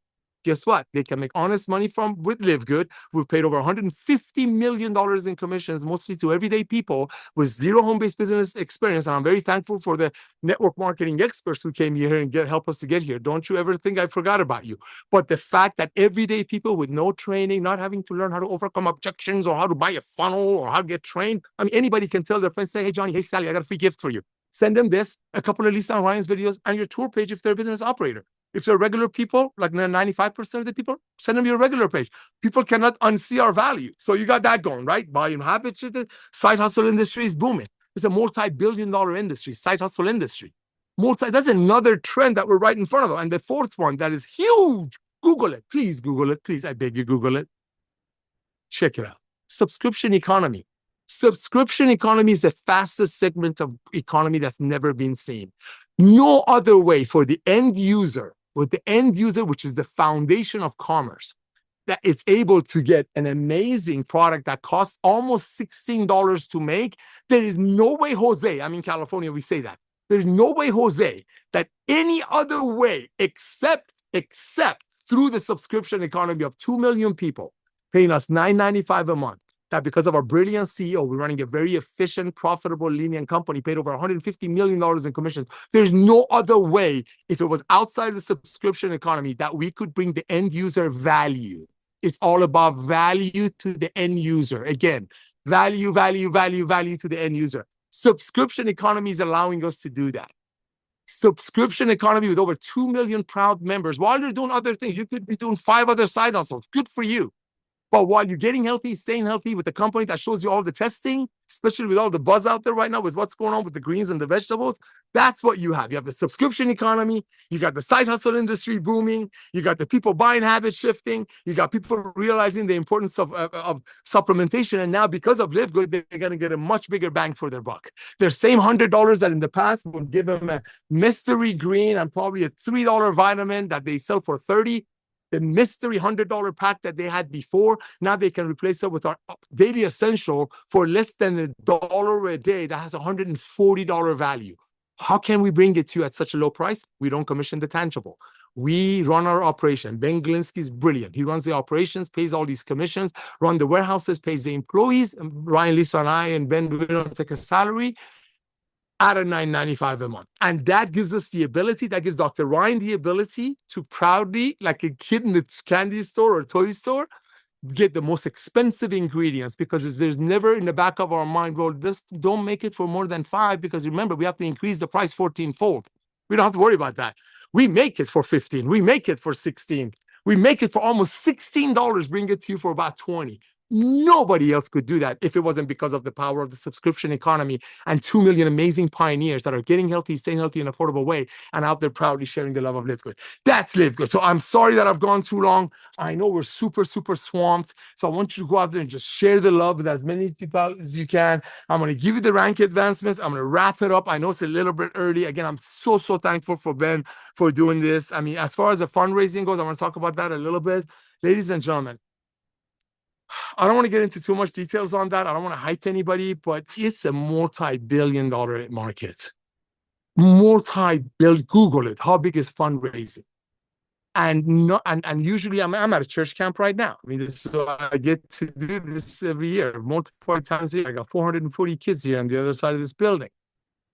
Speaker 1: Guess what? They can make honest money with Livegood. We've paid over $150 million in commissions, mostly to everyday people with zero home-based business experience. And I'm very thankful for the network marketing experts who came here and help us to get here. Don't you ever think I forgot about you. But the fact that everyday people with no training, not having to learn how to overcome objections or how to buy a funnel or how to get trained. I mean, anybody can tell their friends, say, hey, Johnny, hey, Sally, I got a free gift for you. Send them this, a couple of Lisa and Ryan's videos, and your tour page if they're a business operator. If they're regular people, like 95% of the people, send them your regular page. People cannot unsee our value. So you got that going, right? Volume habits, side hustle industry is booming. It's a multi-billion-dollar industry, side hustle industry. That's another trend that we're right in front of. And the fourth one that is huge, Google it. Please Google it. Please, I beg you, Google it. Check it out. Subscription economy. Subscription economy is the fastest segment of economy that's never been seen. No other way for the end user, which is the foundation of commerce, that it's able to get an amazing product that costs almost $16 to make. There is no way, Jose, I'm in California, we say that. There's no way, Jose, that any other way except through the subscription economy of 2 million people paying us $9.95 a month, that because of our brilliant CEO, we're running a very efficient, profitable, lenient company, paid over $150 million in commissions. There's no other way, if it was outside the subscription economy, that we could bring the end user value. It's all about value to the end user. Again, value to the end user. Subscription economy is allowing us to do that. Subscription economy with over 2 million proud members. While you're doing other things, you could be doing 5 other side hustles. Good for you. But while you're getting healthy, staying healthy with the company that shows you all the testing, especially with all the buzz out there right now with what's going on with the greens and the vegetables, that's what you have. You have the subscription economy. You got the side hustle industry booming. You got the people buying habit shifting. You got people realizing the importance of supplementation. And now because of Livegood, they're going to get a much bigger bang for their buck. Their same $100 that in the past would give them a mystery green and probably a $3 vitamin that they sell for $30. The mystery $100 pack that they had before, now they can replace it with our daily essential for less than $1 a day that has $140 value. How can we bring it to you at such a low price? We don't commission the tangible. We run our operation. Ben Glinsky is brilliant. He runs the operations, pays all these commissions, run the warehouses, pays the employees. Ryan, Lisa, and I, and Ben, we don't take a salary. At a $9.95 a month. And that gives us the ability, that gives Dr. Ryan the ability to proudly, like a kid in the candy store or toy store, get the most expensive ingredients, because there's never in the back of our mind, well, just don't make it for more than 5, because remember, we have to increase the price 14-fold. We don't have to worry about that. We make it for 15. We make it for 16. We make it for almost $16, bring it to you for about 20. Nobody else could do that if it wasn't because of the power of the subscription economy and 2 million amazing pioneers that are getting healthy, staying healthy in an affordable way, and out there proudly sharing the love of Livegood. That's Livegood. So I'm sorry that I've gone too long. I know we're super, super swamped. So I want you to go out there and just share the love with as many people as you can. I'm going to give you the rank advancements. I'm going to wrap it up. I know it's a little bit early. Again, I'm so, so thankful for Ben for doing this. I mean, as far as the fundraising goes, I want to talk about that a little bit. Ladies and gentlemen, I don't want to get into too much details on that. I don't want to hype anybody, but it's a multi-billion-dollar market. Multi-billion. Google it. How big is fundraising? And usually I'm at a church camp right now. I mean, so I get to do this every year, multiple times a year. I got 440 kids here on the other side of this building.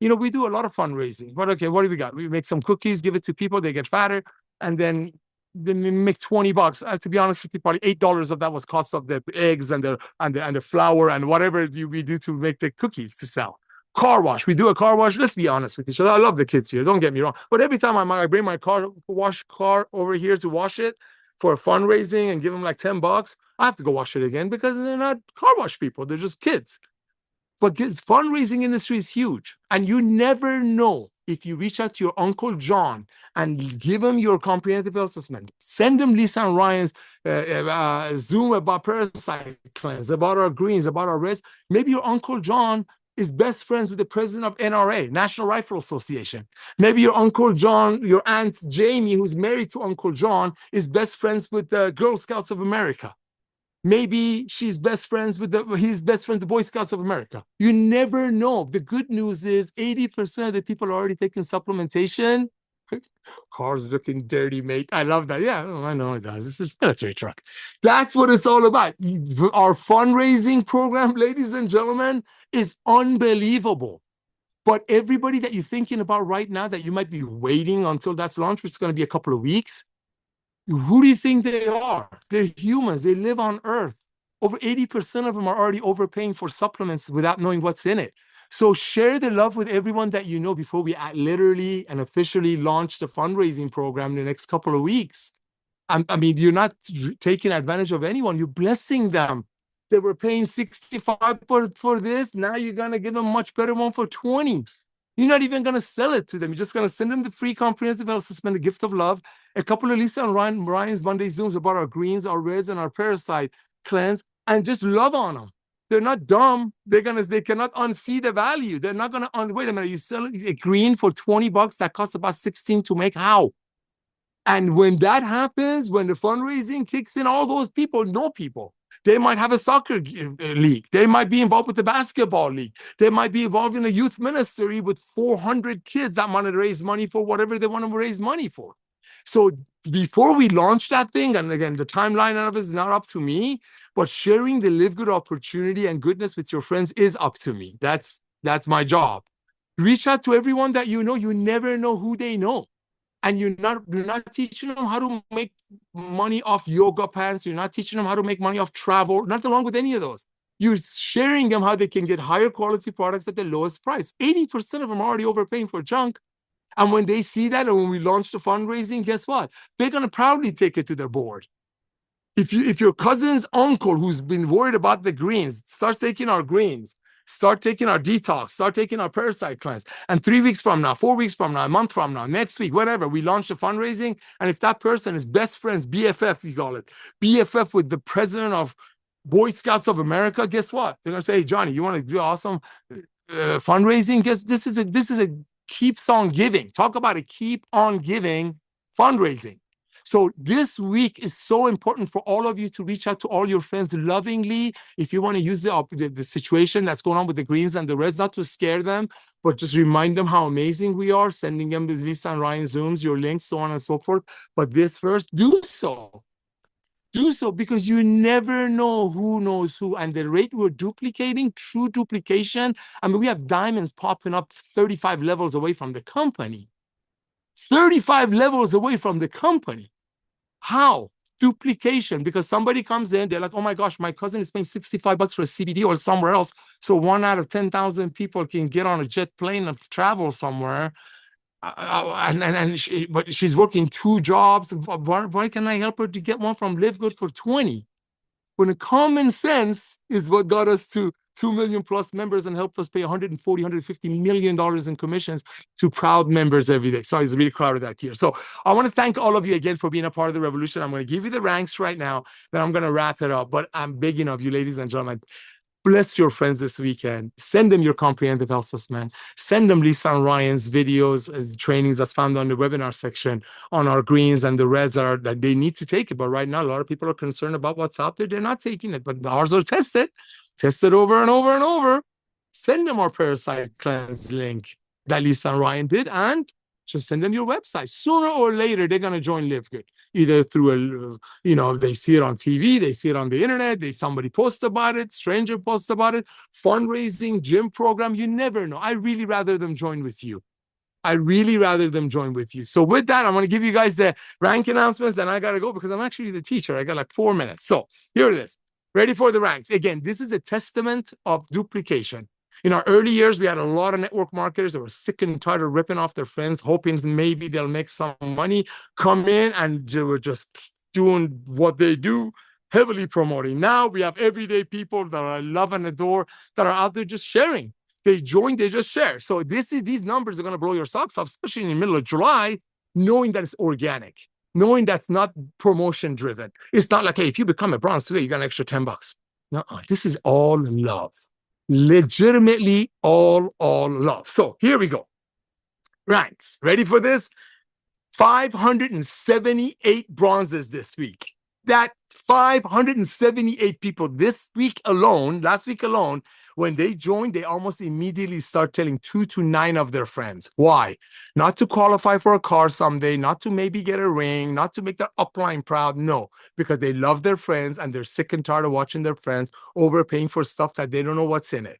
Speaker 1: You know, we do a lot of fundraising. But okay, what do we got? We make some cookies, give it to people, they get fatter, and then we make $20. To be honest with you, probably $8 of that was cost of the eggs and the flour and whatever we do to make the cookies to sell. Car wash. We do a car wash. Let's be honest with each other. I love the kids here. Don't get me wrong. But every time I bring my car over here to wash it for fundraising and give them like $10, I have to go wash it again because they're not car wash people. They're just kids. But fundraising industry is huge. And you never know if you reach out to your Uncle John and give him your comprehensive health assessment, send him Lisa and Ryan's Zoom about parasite cleanse, about our greens, about our reds. Maybe your Uncle John is best friends with the president of NRA, National Rifle Association. Maybe your Uncle John, your Aunt Jamie, who's married to Uncle John, is best friends with the Girl Scouts of America. Maybe she's best friends with he's best friends with the Boy Scouts of America. You never know. The good news is 80% of the people are already taking supplementation. Car's looking dirty, mate. I love that. Yeah, I know it does. It's a military truck. That's what it's all about. Our fundraising program, ladies and gentlemen, is unbelievable. But everybody that you're thinking about right now that you might be waiting until that's launched, which is going to be a couple of weeks, who do you think they are? They're humans. They live on Earth. Over 80% of them are already overpaying for supplements without knowing what's in it. So share the love with everyone that you know before we literally and officially launch the fundraising program in the next couple of weeks. I mean, you're not taking advantage of anyone. You're blessing them. They were paying $65 for this. Now you're going to give them a much better one for $20. You're not even going to sell it to them. You're just going to send them the free comprehensive health assessment, the gift of love, a couple of Lisa and Ryan's Monday Zooms about our greens, our reds, and our parasite cleanse, and just love on them. They're not dumb. They cannot unsee the value. They're not going to wait a minute. You sell a green for $20 that costs about 16 to make. How? And when that happens, when the fundraising kicks in, all those people know people. They might have a soccer league. They might be involved with the basketball league. They might be involved in a youth ministry with 400 kids that want to raise money for whatever they want to raise money for. So before we launch that thing, and again, the timeline of it is not up to me, but sharing the Livegood opportunity and goodness with your friends is up to me. That's my job. Reach out to everyone that you know. You never know who they know. And you're not teaching them how to make money off yoga pants. You're not teaching them how to make money off travel. Nothing wrong with any of those. You're sharing them how they can get higher quality products at the lowest price. 80% of them are already overpaying for junk. And when they see that, and when we launch the fundraising, guess what? They're going to proudly take it to their board. If your cousin's uncle, who's been worried about the greens, starts taking our greens, start taking our detox, start taking our parasite cleanse, and 3 weeks from now, 4 weeks from now, a month from now, next week, whatever, we launch the fundraising, and if that person is best friends, BFF, we call it, BFF with the president of Boy Scouts of America, guess what? They're going to say, hey, Johnny, you want to do awesome fundraising? Guess this is a keeps on giving. Talk about a keep on giving fundraising. So this week is so important for all of you to reach out to all your friends lovingly. If you want to use the situation that's going on with the greens and the reds, not to scare them, but just remind them how amazing we are, sending them the Lisa and Ryan Zooms, your links, so on and so forth. But this first, do so. Do so, because you never know who knows who. And the rate we're duplicating, true duplication, I mean, we have diamonds popping up 35 levels away from the company. 35 levels away from the company. How? Duplication, because somebody comes in, they're like, oh my gosh, my cousin is paying $65 for a CBD or somewhere else. So 1 out of 10,000 people can get on a jet plane and travel somewhere. But she's working 2 jobs. Why can I help her to get one from Livegood for 20? When the common sense is what got us to 2 million plus members and helped us pay $140, $150 million in commissions to proud members every day. Sorry, it's really crowded out here. So I want to thank all of you again for being a part of the revolution. I'm going to give you the ranks right now, then I'm going to wrap it up. But I'm begging of you, ladies and gentlemen, bless your friends this weekend. Send them your comprehensive health assessment. Send them Lisa and Ryan's videos, trainings that's found on the webinar section on our greens and the reds that they need to take it. But right now, a lot of people are concerned about what's out there. They're not taking it, but ours are tested over and over and over. Send them our parasite cleanse link that Lisa and Ryan did, and just send them your website. Sooner or later, they're going to join Livegood, either through they see it on TV, they see it on the internet, somebody posts about it, stranger posts about it, fundraising, gym program. You never know. I really rather them join with you. So with that, I'm going to give you guys the rank announcements, and I got to go because I'm actually the teacher. I got like 4 minutes. So here it is. Ready for the ranks. Again, this is a testament of duplication. In our early years, we had a lot of network marketers that were sick and tired of ripping off their friends, hoping maybe they'll make some money, come in, and they were just doing what they do, heavily promoting. Now we have everyday people that I love and adore that are out there just sharing. They join, they just share. So these numbers are going to blow your socks off, especially in the middle of July, knowing that it's organic, knowing that's not promotion driven. It's not like, hey, if you become a bronze today, you got an extra $10. No, this is all love. Legitimately all love. So here we go. Ranks. Ready for this? 578 bronzes this week. That 578 people this week alone, last week alone, when they joined, they almost immediately start telling 2 to 9 of their friends. Why? Not to qualify for a car someday, not to maybe get a ring, not to make their upline proud. No, because they love their friends and they're sick and tired of watching their friends overpaying for stuff that they don't know what's in it.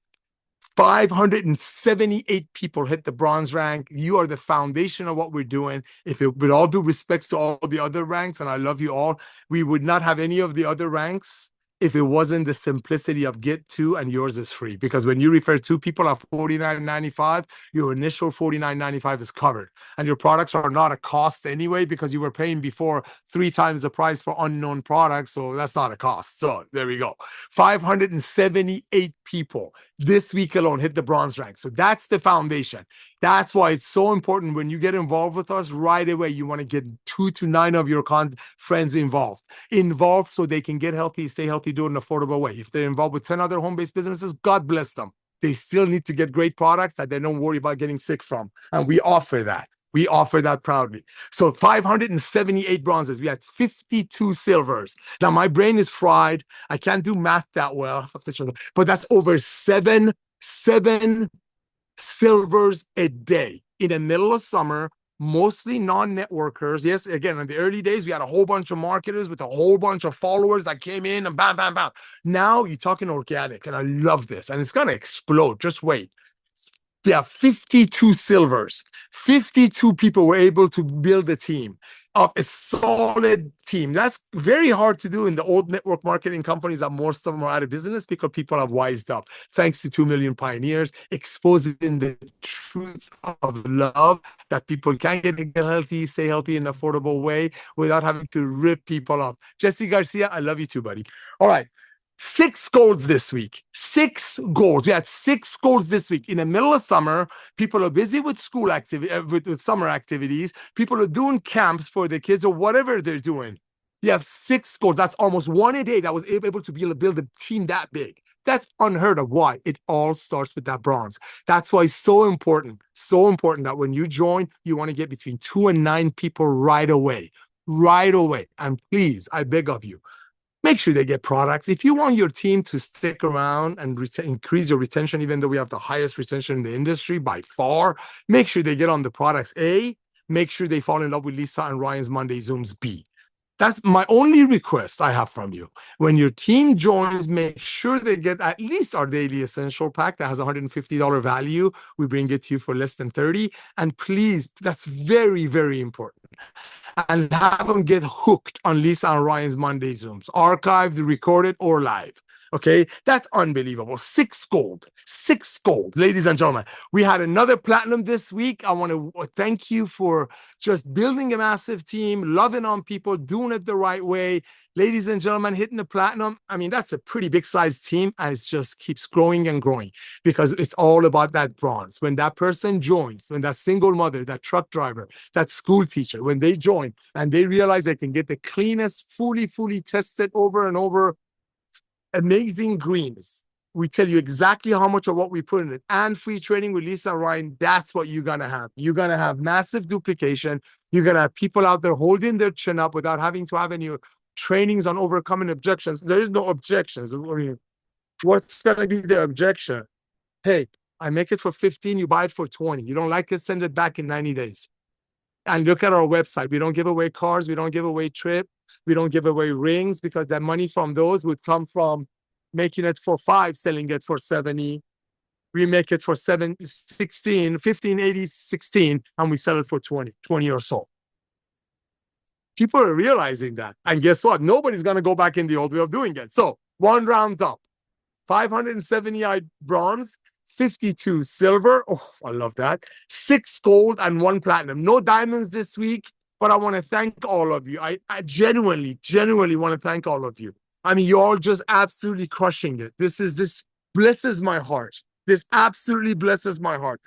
Speaker 1: 578 people hit the bronze rank. You are the foundation of what we're doing. If it, with all due respects to all the other ranks, and I love you all, we would not have any of the other ranks if it wasn't the simplicity of get two and yours is free. Because when you refer two people at $49.95, your initial $49.95 is covered. And your products are not a cost anyway, because you were paying before 3 times the price for unknown products. So that's not a cost. So there we go. 578 people this week alone hit the bronze rank. So that's the foundation. That's why it's so important when you get involved with us right away. You want to get 2 to 9 of your friends involved so they can get healthy, stay healthy, do it in an affordable way. If they're involved with 10 other home-based businesses, God bless them. They still need to get great products that they don't worry about getting sick from. And we offer that. We offer that proudly. So 578 bronzes. We had 52 silvers. Now, my brain is fried. I can't do math that well, but that's over seven silvers a day in the middle of summer, mostly non-networkers. Yes, again, in the early days, we had a whole bunch of marketers with a whole bunch of followers that came in and bam, bam, bam. Now you're talking organic, and I love this, and it's going to explode. Just wait. We have 52 silvers. 52 people were able to build a team of a solid team. That's very hard to do in the old network marketing companies that most of them are out of business because people have wised up. Thanks to 2 million pioneers, exposing the truth of love that people can get healthy, stay healthy in an affordable way without having to rip people off. Jesse Garcia, I love you too, buddy. All right. 6 goals this week. 6 goals. We had 6 goals this week. In the middle of summer, people are busy with school activity, with summer activities. People are doing camps for the kids or whatever they're doing. You have 6 goals. That's almost 1 a day that was able to build a team that big. That's unheard of. Why? It all starts with that bronze. That's why it's so important that when you join, you want to get between 2 and 9 people right away. Right away. And please, I beg of you, make sure they get products. If you want your team to stick around and increase your retention, even though we have the highest retention in the industry by far, make sure they get on the products. A, make sure they fall in love with Lisa and Ryan's Monday Zooms. B. That's my only request I have from you. When your team joins, make sure they get at least our daily essential pack that has $150 value. We bring it to you for less than 30. And please, that's very, very important. And have them get hooked on Lisa and Ryan's Monday Zooms, archived, recorded, or live. Okay, that's unbelievable. 6 gold, ladies and gentlemen. We had another platinum this week. I want to thank you for just building a massive team, loving on people, doing it the right way. Ladies and gentlemen, hitting the platinum, I mean, that's a pretty big sized team, and it just keeps growing and growing because it's all about that bronze. When that person joins, when that single mother, that truck driver, that school teacher, when they join and they realize they can get the cleanest, fully tested over and over, amazing greens. We tell you exactly how much of what we put in it, and free training with Lisa and Ryan. That's what you're going to have. You're going to have massive duplication. You're going to have people out there holding their chin up without having to have any trainings on overcoming objections. There is no objections. I mean, what's going to be the objection? Hey, I make it for 15, you buy it for 20. You don't like it, send it back in 90 days. And look at our website. We don't give away cars. We don't give away trip. We don't give away rings because that money from those would come from making it for 5, selling it for 70. We make it for 7, 16, 15, 80, 16, and we sell it for 20 or so. People are realizing that. And guess what? Nobody's going to go back in the old way of doing it. So 1 round up, 578 bronze, 52 silver. Oh, I love that. 6 gold and 1 platinum. No diamonds this week, but I want to thank all of you. I genuinely want to thank all of you. I mean, you're all just absolutely crushing it. This blesses my heart. This absolutely blesses my heart.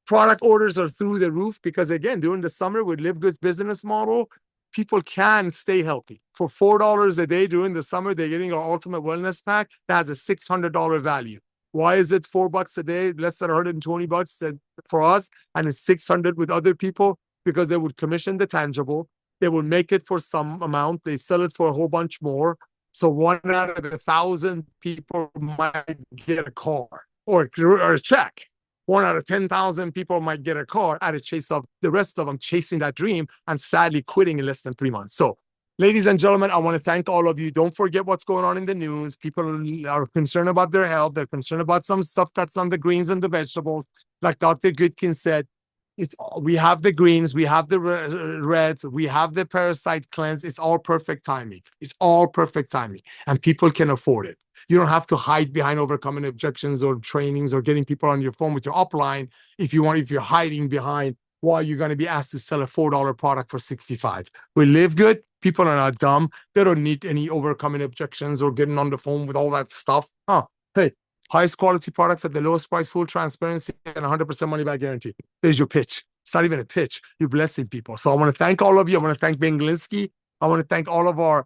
Speaker 1: Product orders are through the roof because, again, during the summer with Livegood's business model, people can stay healthy. For $4 a day during the summer, they're getting our ultimate wellness pack that has a $600 value. Why is it $4 a day, less than 120 bucks for us, and it's 600 with other people? Because they would commission the tangible, they will make it for some amount, they sell it for a whole bunch more. So 1 out of 1,000 people might get a car or a check. 1 out of 10,000 people might get a car at a chase of the rest of them chasing that dream and sadly quitting in less than 3 months. So, ladies and gentlemen, I want to thank all of you. Don't forget what's going on in the news. People are concerned about their health. They're concerned about some stuff that's on the greens and the vegetables. Like Dr. Goodkin said, we have the greens, we have the reds, we have the parasite cleanse. It's all perfect timing. It's all perfect timing, and people can afford it. You don't have to hide behind overcoming objections or trainings or getting people on your phone with your upline if you're hiding behind why you're going to be asked to sell a $4 product for 65. We live good. People are not dumb. They don't need any overcoming objections or getting on the phone with all that stuff. Hey, highest quality products at the lowest price, full transparency, and 100% money back guarantee. There's your pitch. It's not even a pitch. You're blessing people. So I want to thank all of you. I want to thank Ben Glinsky. I want to thank all of our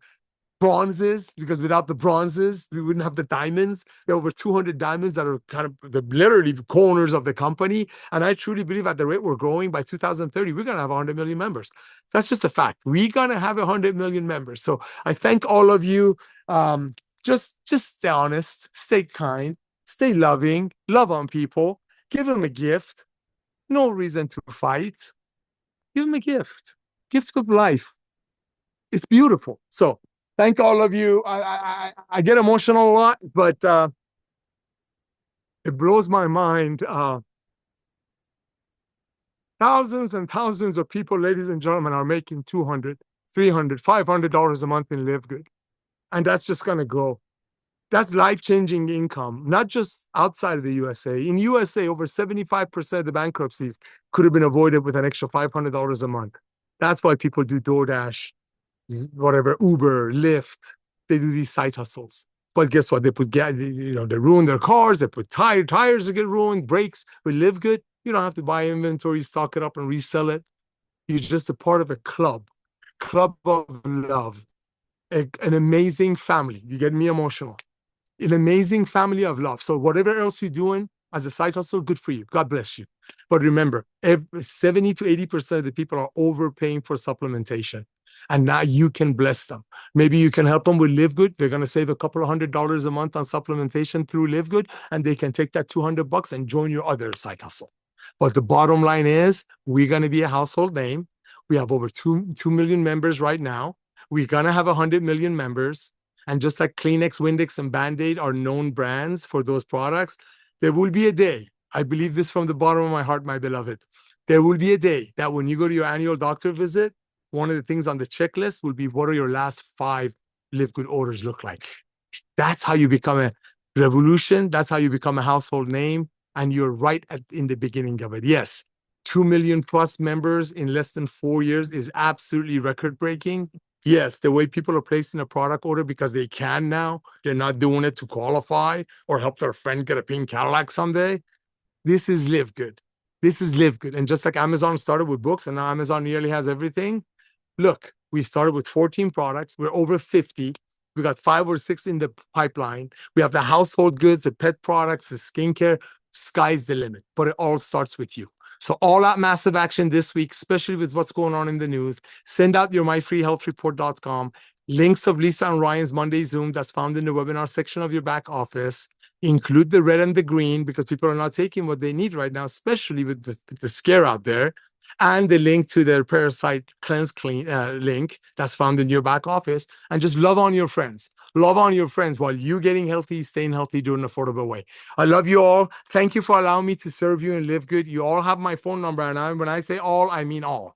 Speaker 1: bronzes, because without the bronzes, we wouldn't have the diamonds. There are over 200 diamonds that are kind of literally the corners of the company. And I truly believe at the rate we're growing, by 2030, we're going to have 100 million members. That's just a fact. We're going to have 100 million members. So I thank all of you. Just stay honest, stay kind, stay loving, love on people, give them a gift. No reason to fight. Give them a gift of life. It's beautiful. So thank all of you. I get emotional a lot, but it blows my mind. Thousands and thousands of people, ladies and gentlemen, are making $200, $300, $500 a month in Livegood. And that's just going to grow. That's life-changing income, not just outside of the USA. In USA, over 75% of the bankruptcies could have been avoided with an extra $500 a month. That's why people do DoorDash, whatever, Uber, Lyft. They do these side hustles. But guess what? They ruin their cars. They put tires get ruined, brakes. We live good. You don't have to buy inventory, stock it up, and resell it. You're just a part of a club of love, an amazing family. You get me emotional. An amazing family of love. So whatever else you're doing as a side hustle, good for you. God bless you. But remember, 70 to 80% of the people are overpaying for supplementation. And now you can bless them. Maybe you can help them with Livegood. They're going to save a couple of $100 a month on supplementation through Livegood, and they can take that $200 and join your other side hustle. But the bottom line is, we're going to be a household name. We have over 2 million members right now. We're going to have 100 million members. And just like Kleenex, Windex, and Band-Aid are known brands for those products, there will be a day, I believe this from the bottom of my heart, my beloved, there will be a day that when you go to your annual doctor visit, one of the things on the checklist will be, what are your last 5 Livegood orders look like? That's how you become a revolution. That's how you become a household name. And you're right in the beginning of it. Yes, 2 million plus members in less than 4 years is absolutely record breaking. Yes, the way people are placing a product order because they can now, they're not doing it to qualify or help their friend get a pink Cadillac someday. This is Livegood. This is Livegood. And just like Amazon started with books and now Amazon nearly has everything, look, we started with 14 products. We're over 50. We got 5 or 6 in the pipeline. We have the household goods, the pet products, the skincare. Sky's the limit, but it all starts with you. So all out massive action this week, especially with what's going on in the news. Send out your myfreehealthreport.com. Links of Lisa and Ryan's Monday Zoom that's found in the webinar section of your back office. Include the red and the green because people are not taking what they need right now, especially with the scare out there. And the link to their parasite cleanse link that's found in your back office. And just love on your friends. Love on your friends while you getting healthy, staying healthy, doing an affordable way. I love you all. Thank you for allowing me to serve you and live good. You all have my phone number. And when I say all, I mean all.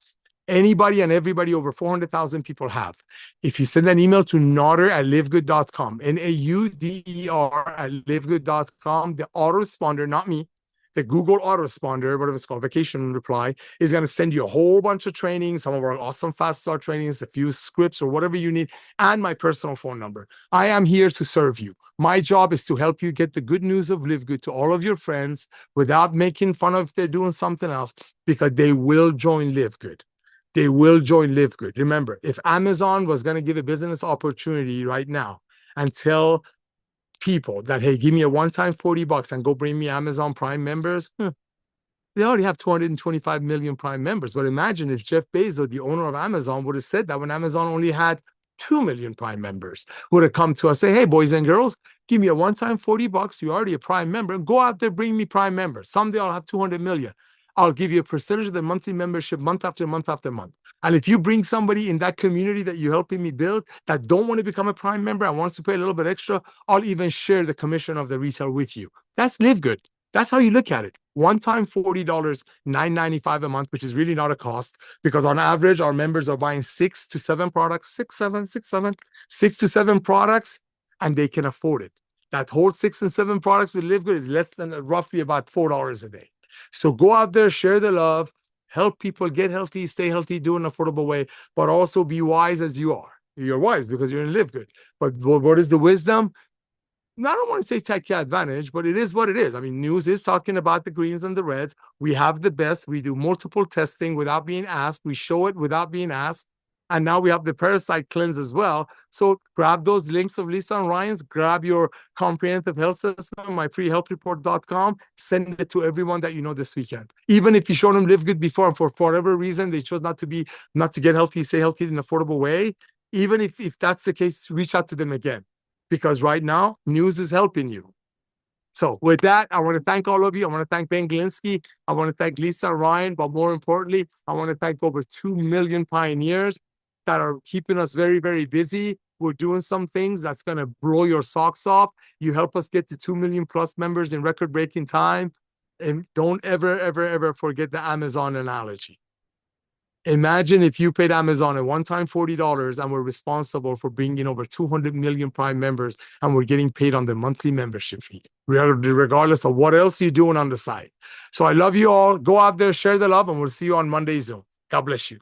Speaker 1: Anybody and everybody, over 400,000 people have. If you send an email to nauder@livegood.com, Nauder@livegood.com, the autoresponder, not me, the Google autoresponder, whatever it's called, vacation reply, is going to send you a whole bunch of trainings, some of our awesome fast start trainings, a few scripts or whatever you need, and my personal phone number. I am here to serve you. My job is to help you get the good news of Livegood to all of your friends without making fun of if they're doing something else, because they will join Livegood. They will join Livegood. Remember, if Amazon was going to give a business opportunity right now and tell people that, hey, give me a one-time $40 and go bring me Amazon Prime members, they already have 225 million Prime members. But imagine if Jeff Bezos, the owner of Amazon, would have said that when Amazon only had 2 million Prime members, would have come to us, say, hey, boys and girls, give me a one-time $40. You're already a Prime member. Go out there, bring me Prime members. Someday I'll have 200 million. I'll give you a percentage of the monthly membership month after month after month. And if you bring somebody in that community that you're helping me build that don't want to become a Prime member and wants to pay a little bit extra, I'll even share the commission of the retail with you. That's Livegood. That's how you look at it. One time $40, $9.95 a month, which is really not a cost, because on average, our members are buying 6 to 7 products, 6 to 7 products, and they can afford it. That whole 6 and 7 products with Livegood is less than roughly about $4 a day. So go out there, share the love, help people get healthy, stay healthy, do it in an affordable way, but also be wise as you are. You're wise because you're in Livegood. But what is the wisdom? I don't want to say take advantage, but it is what it is. I mean, news is talking about the greens and the reds. We have the best. We do multiple testing without being asked. We show it without being asked. And now we have the parasite cleanse as well. So grab those links of Lisa and Ryan's, grab your comprehensive health assessment, myfreehealthreport.com, send it to everyone that you know this weekend. Even if you showed them Livegood before and for whatever reason they chose not to get healthy, stay healthy in an affordable way, even if that's the case, reach out to them again. Because right now, news is helping you. So with that, I want to thank all of you. I want to thank Ben Glinsky. I want to thank Lisa and Ryan. But more importantly, I want to thank over 2 million pioneers that are keeping us very, very busy. We're doing some things that's going to blow your socks off. You help us get to 2 million plus members in record-breaking time. And don't ever, ever, ever forget the Amazon analogy. Imagine if you paid Amazon a one-time $40 and we're responsible for bringing over 200 million Prime members and we're getting paid on the monthly membership fee, regardless of what else you're doing on the side. So I love you all. Go out there, share the love, and we'll see you on Monday Zoom. God bless you.